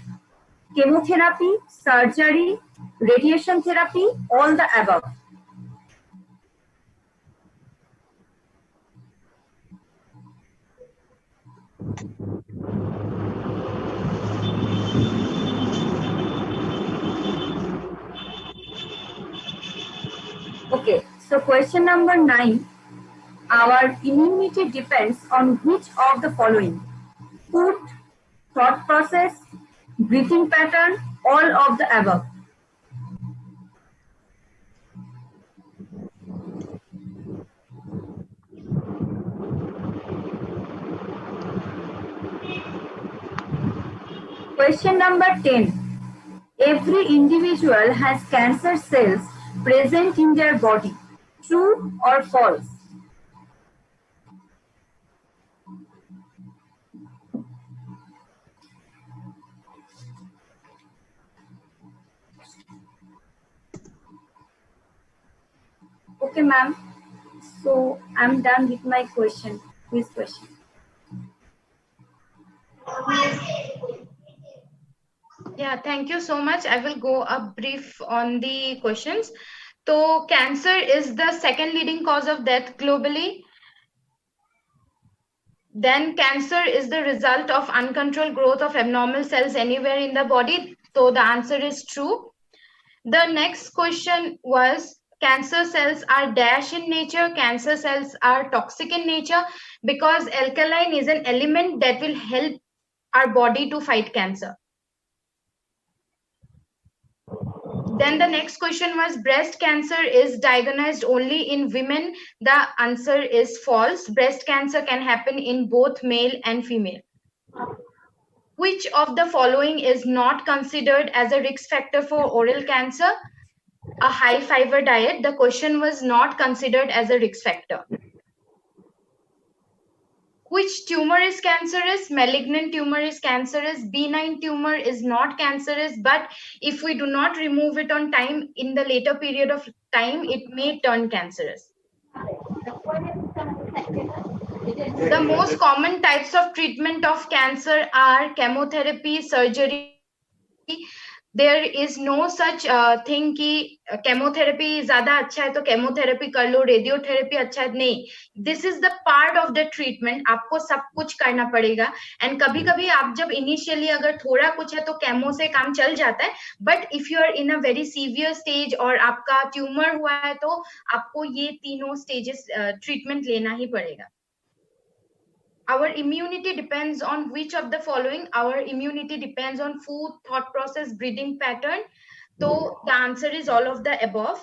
chemotherapy, surgery, radiation therapy, all the above. Okay, so question number 9. Our immunity depends on which of the following? Food, thought process, breathing pattern, all of the above. Question number 10. Every individual has cancer cells present in their body. True or false? Okay, ma'am. So I'm done with my question. Quiz question. Yeah, thank you so much. I will go a brief on the questions. So cancer is the second leading cause of death globally. Then cancer is the result of uncontrolled growth of abnormal cells anywhere in the body. So the answer is true. The next question was cancer cells are dash in nature. Cancer cells are toxic in nature because alkaline is an element that will help our body to fight cancer. Then the next question was breast cancer is diagnosed only in women. The answer is false. Breast cancer can happen in both male and female. Which of the following is not considered as a risk factor for oral cancer? A high fiber diet. The question was not considered as a risk factor. Which tumor is cancerous? Malignant tumor is cancerous. Benign tumor is not cancerous, but if we do not remove it on time, in the later period of time, it may turn cancerous. The most common types of treatment of cancer are chemotherapy, surgery. There is no such thing कि chemotherapy ज़्यादा अच्छा है तो chemotherapy कर लो, radiotherapy अच्छा है नहीं. This is the part of the treatment. आपको सब कुछ करना पड़ेगा. And कभी-कभी आप जब initially अगर थोड़ा कुछ है तो chemo से काम चल जाता है. But if you are in a very severe stage और आपका tumor हुआ है तो आपको ये तीनों stages treatment लेना ही पड़ेगा. Our immunity depends on which of the following? Our immunity depends on food, thought process, breathing pattern. So the answer is all of the above.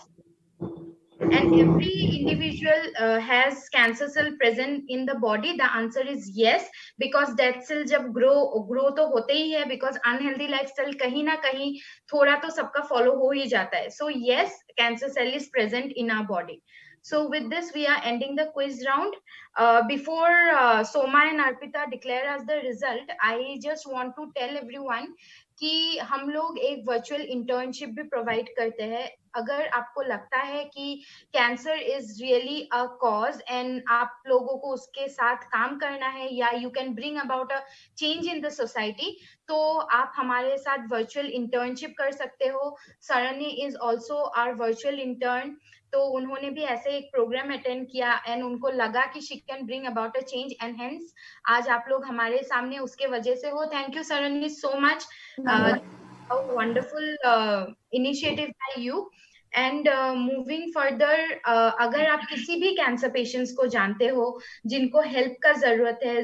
And every individual has cancer cell present in the body? The answer is yes, because dead cell जब grow तो होते ही है, because unhealthy lifestyle कहीं ना कहीं थोड़ा तो सबका follow हो ही जाता है. So yes, cancer cell is present in our body. So with this, we are ending the quiz round. Before Soma and Arpita declare us the result, I just want to tell everyone कि हम लोग एक virtual internship भी provide करते हैं. अगर आपको लगता है कि cancer is really a cause and आप लोगों को उसके साथ काम करना है, या you can bring about a change in the society, तो आप हमारे साथ वर्चुअल इंटर्नशिप कर सकते हो. Sarani is also our virtual intern. तो उन्होंने भी ऐसे एक प्रोग्राम अटेंड किया एंड उनको लगा कि she can bring about a change, and hence आज आप लोग हमारे सामने उसके वजह से हो. थैंक यू सरणी so much. A wonderful initiative by you. And moving further, अगर आप किसी भी कैंसर पेशेंट्स को जानते हो जिनको हेल्प का जरूरत है,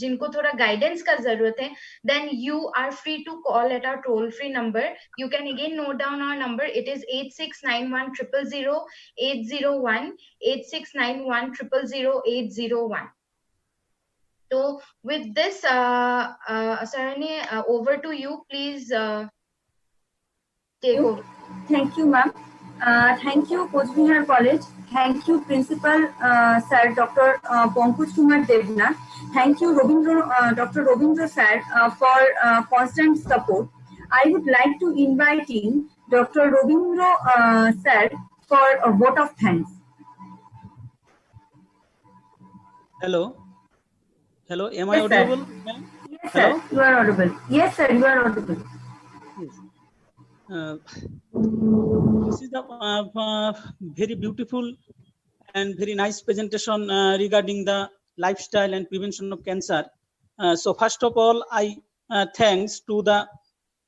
जिनको थोड़ा गाइडेंस का जरूरत है, then you are free to call at our toll free number. You can again note down our number. It is 8691 000 801, 8691 000 801. So with this, Sarani, over to you. Please take over. Thank you, ma'am. Thank you, Coach Bihar College. Thank you, Principal Sir Dr. Pankaj Kumar Devnath. Thank you, Dr. Robindra Sir, for constant support. I would like to invite in Dr. Robindra Sir for a vote of thanks. Hello. Hello. Am I audible? Yes, sir. Hello? You are audible. Yes, sir. You are audible. Yes. This is a very beautiful and very nice presentation regarding the lifestyle and prevention of cancer. So first of all, I thanks to the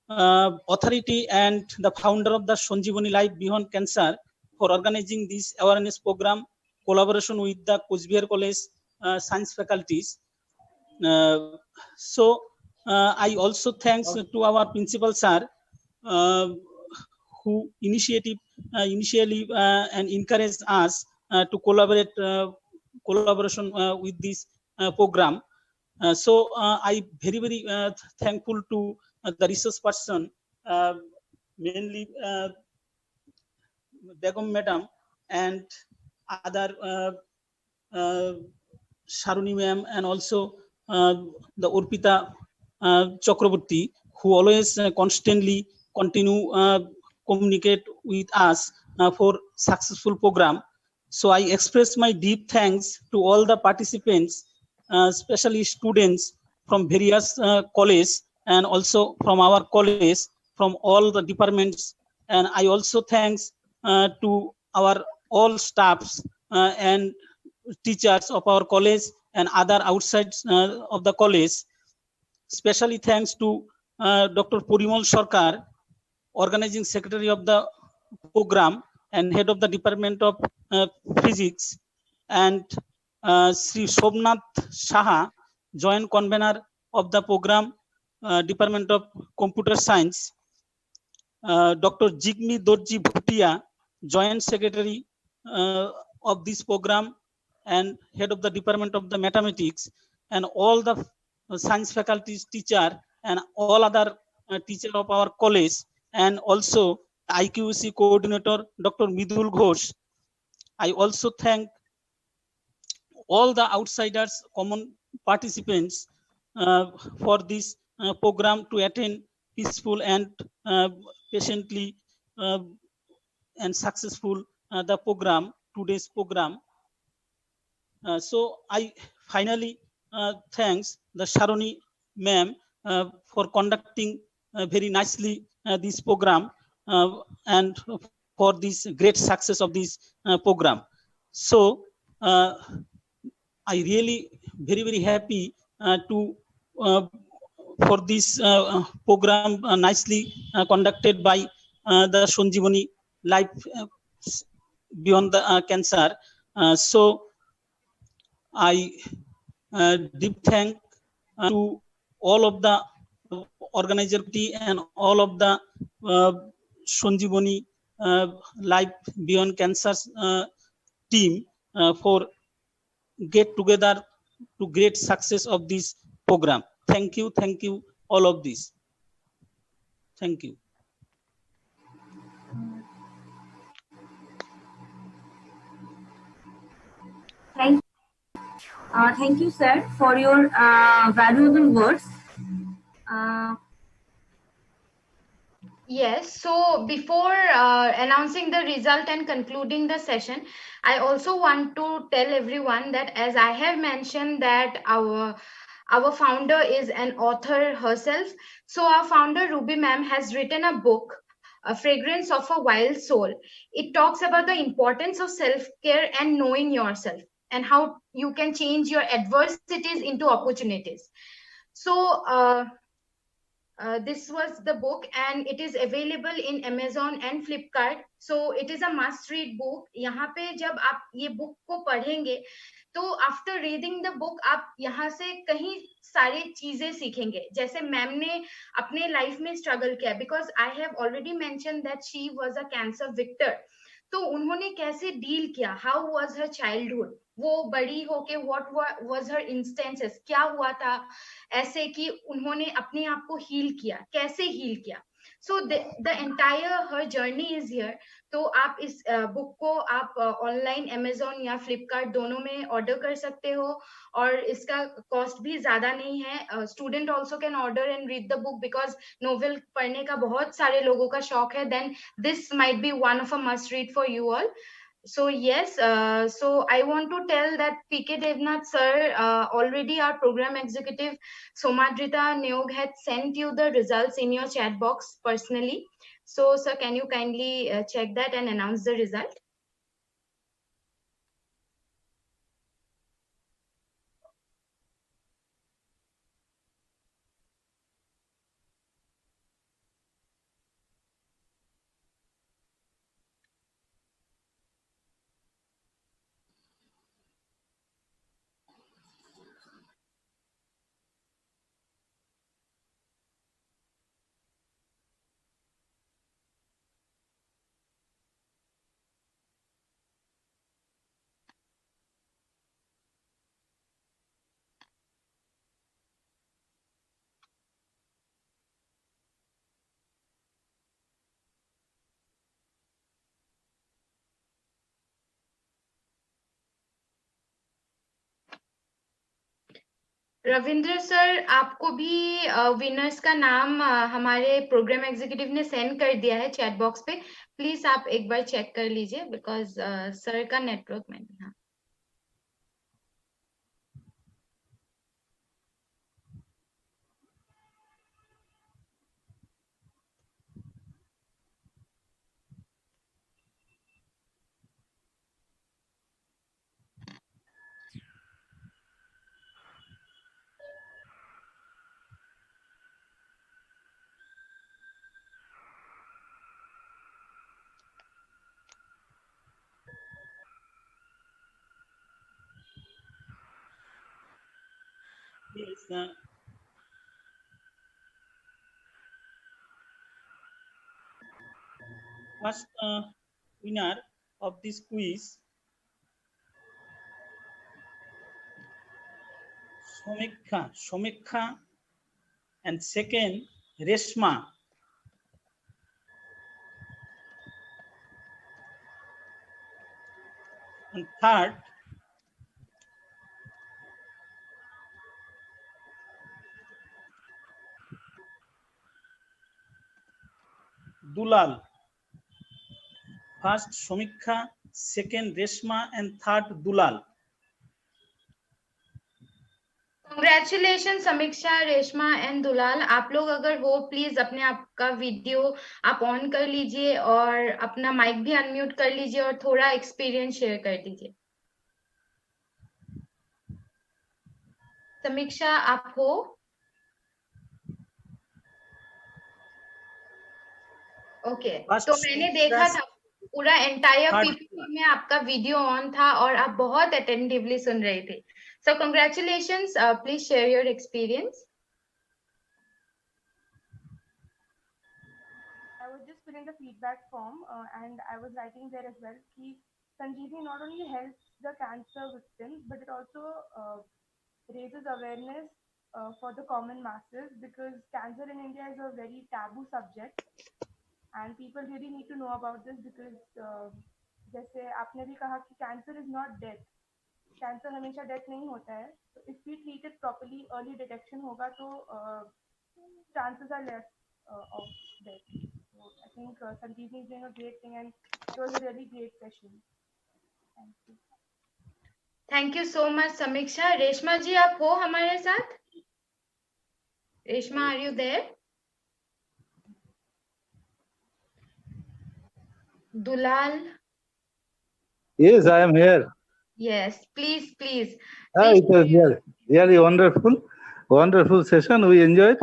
authority and the founder of the Sanjeevani Life Beyond Cancer for organizing this awareness program, collaboration with the Coach Bihar College science faculties. So I also thanks to our principal sir, who initially and encouraged us to collaboration with this program. So I very thankful to the research person, mainly Begum Madam and other Sharuni ma'am, and also the Urpita Chakraborty, who always constantly continue communicate with us for successful program. So I express my deep thanks to all the participants, especially students from various colleges and also from our college, from all the departments. And I also thanks to our all staffs and teachers of our college and other outside of the college. Especially thanks to Dr. Purimal Sarkar, organizing secretary of the program and head of the department of physics, and Sri Somnath Saha, joint convener of the program, department of computer science, Dr. Jigmi Dorji Bhutia, joint secretary of this program and head of the department of the mathematics, and all the science faculties teacher and all other teacher of our college, and also IQC coordinator Dr. Midul Ghosh. I also thank all the outsiders, common participants for this program to attend peaceful and patiently and successful the program, today's program. So I finally thanks the Sharoni ma'am for conducting very nicely this program and for this great success of this program. So I really very happy to for this program nicely conducted by the Sanjeevani Life Beyond the Cancer. So I deep thank to all of the organizer and all of the Sanjeevani Life Beyond Cancer's team for get together to great success of this program. Thank you, all of this. Thank you. Thank you, sir, for your valuable words. Yes, so before announcing the result and concluding the session, I also want to tell everyone that, as I have mentioned, that our founder is an author herself. So our founder Ruby ma'am has written a book, A Fragrance of a Wild Soul. It talks about the importance of self-care and knowing yourself, and how you can change your adversities into opportunities. So this was the book, and it is available in Amazon and Flipkart. So it is a must read book. यहाँ पे जब आप ये book को पढ़ेंगे तो after reading the book आप यहाँ से कहीं सारी चीजें सीखेंगे. जैसे मैम ने अपने लाइफ में स्ट्रगल किया, because I have already mentioned that she was a cancer victor. तो उन्होंने कैसे डील किया, हाउ वाज हर चाइल्डहुड, वो बड़ी होके व्हाट वाज हर इंस्टेंसेस, क्या हुआ था ऐसे कि उन्होंने अपने आप को हील किया, कैसे हील किया. So the entire her journey is here. तो आप इस बुक को आप ऑनलाइन अमेजोन या फ्लिपकार्ट दोनों में ऑर्डर कर सकते हो, और इसका कॉस्ट भी ज्यादा नहीं है. Student also can order and read the book, because novel पढ़ने का बहुत सारे लोगों का शौक है. Then this might be one of a must read for you all. So yes, so I want to tell that PK Devnath sir, already our program executive Somadrita Neog had sent you the results in your chat box personally. So sir, can you kindly check that and announce the result? Ravindra sir, आपको भी winners का नाम हमारे programme executive ने send कर दिया है chat box पे. प्लीज आप एक बार चेक कर लीजिए, बिकॉज सर का नेटवर्क में भी. हाँ, Yes, first winner of this quiz, Somikha, and second Reshma, and third Dulal. First Somikha, second Reshma, and third Dulal. Congratulation समीक्षा, रेशमा एंड दुलाल. आप लोग अगर हो, प्लीज अपने आप का वीडियो आप ऑन कर लीजिए और अपना माइक भी अनम्यूट कर लीजिए और थोड़ा एक्सपीरियंस शेयर कर दीजिए. समीक्षा, आप हो? ओके, तो मैंने देखा था पूरा एंटायर पीपीटी में आपका वीडियो ऑन था और आप बहुत अटेंटिवली सुन रहे थे. So congratulations. Please share your experience. I was just filling the feedback form, and I was writing there as well. Ki Sanjeevani not only helps the cancer victims, but it also raises awareness for the common masses, because cancer in India is a very taboo subject, and people really need to know about this, because जैसे आपने भी कहा कि cancer is not death. Cancer हमेशा death नहीं होता है. So if we treat it properly, early detection होगा तो chances are less of death. So I think Sanjeevani is doing a great thing, and it was a really great session. Thank you. Thank you so much Samiksha. Reshma ji आप हो हमारे साथ? Reshma, are you there? Dulal? Yes, I am here. Yes, please. It was really wonderful session. We enjoyed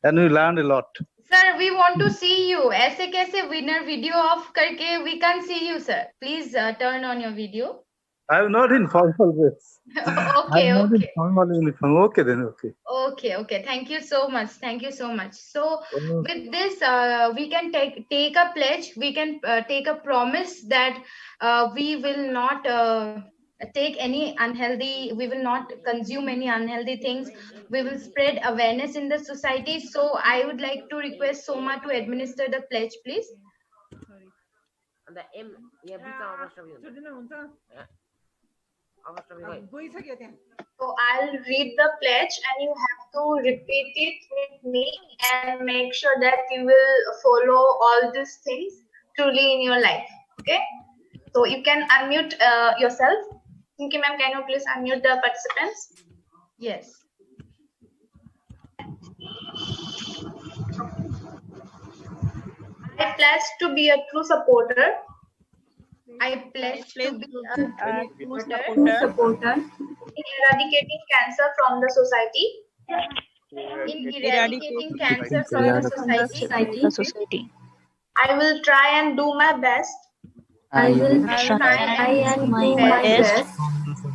and we learned a lot. Sir, we want to see you. ऐसे कैसे winner video off करके we can't see you, sir. Please turn on your video. I am not in formal dress. Okay. Not in formal uniform. Okay then. Okay. Thank you so much. So with this, we can take a pledge. We can take a promise that we will not we will not consume any unhealthy things. We will spread awareness in the society. So I would like to request Soma to administer the pledge, please. So I'll read the pledge and you have to repeat it with me and make sure that you will follow all these things truly in your life. Okay? So you can unmute yourself. Pinky ma'am, can you please unmute the participants? Yes. I pledge to be a true supporter. I pledge to be a true supporter in eradicating cancer from the society. In eradicating cancer from the society. I will try and do my best. I will try and do my best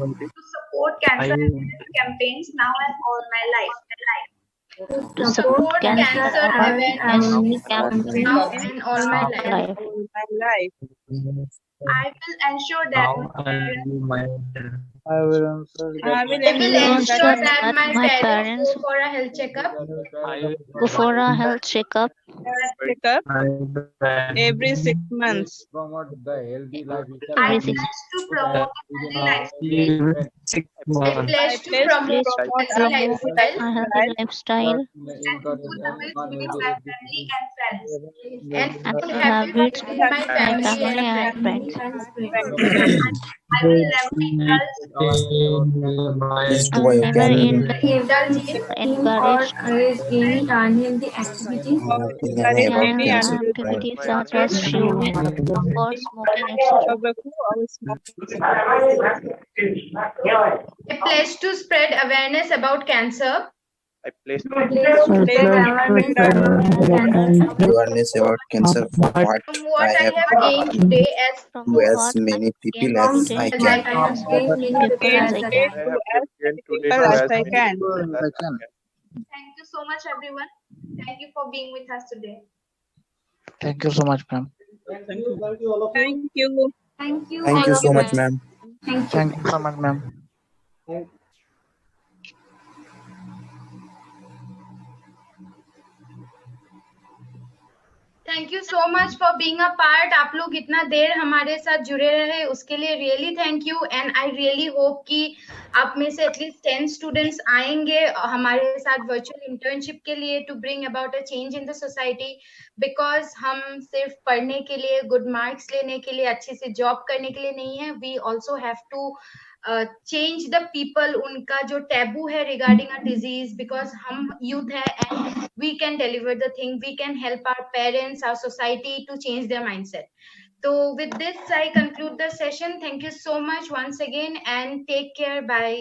to support cancer awareness campaigns now and all my life. To support cancer awareness campaigns now and all my life. I will ensure that I will ensure that my parents go for a health checkup. Every 6 months. Promote the healthy lifestyle. I pledge to promote a healthy lifestyle. I pledge to promote a healthy lifestyle. And good habits with my family and friends. And good habits with my family and friends. I will never indulge any unhealthy activities such as chewing or smoking, etc. I pledge to spread awareness about cancer. I pledge to spread awareness about cancer from what I have gained today as many people as I can. Thank you so much, everyone. Thank you for being with us today. Thank you so much, ma'am. Thank you all of you. Thank you. Thank you so much, ma'am. Thank you so much, ma'am. Thank you so much for being a part. आप लोग इतना देर हमारे साथ जुड़े रहे उसके लिए really thank you. And I really hope कि आप में से एटलीस्ट 10 स्टूडेंट्स आएंगे हमारे साथ वर्चुअल इंटर्नशिप के लिए to bring about a change in the society. Because हम सिर्फ पढ़ने के लिए, गुड मार्क्स लेने के लिए, अच्छी सी जॉब करने के लिए नहीं है. We also have to change the people. उनका जो टैबू है रिगार्डिंग अ डिजीज, बिकॉज हम यूथ है and we can deliver the thing. We can help our parents, our society to change their mindset. So with this I conclude the session. Thank you so much once again and take care. Bye.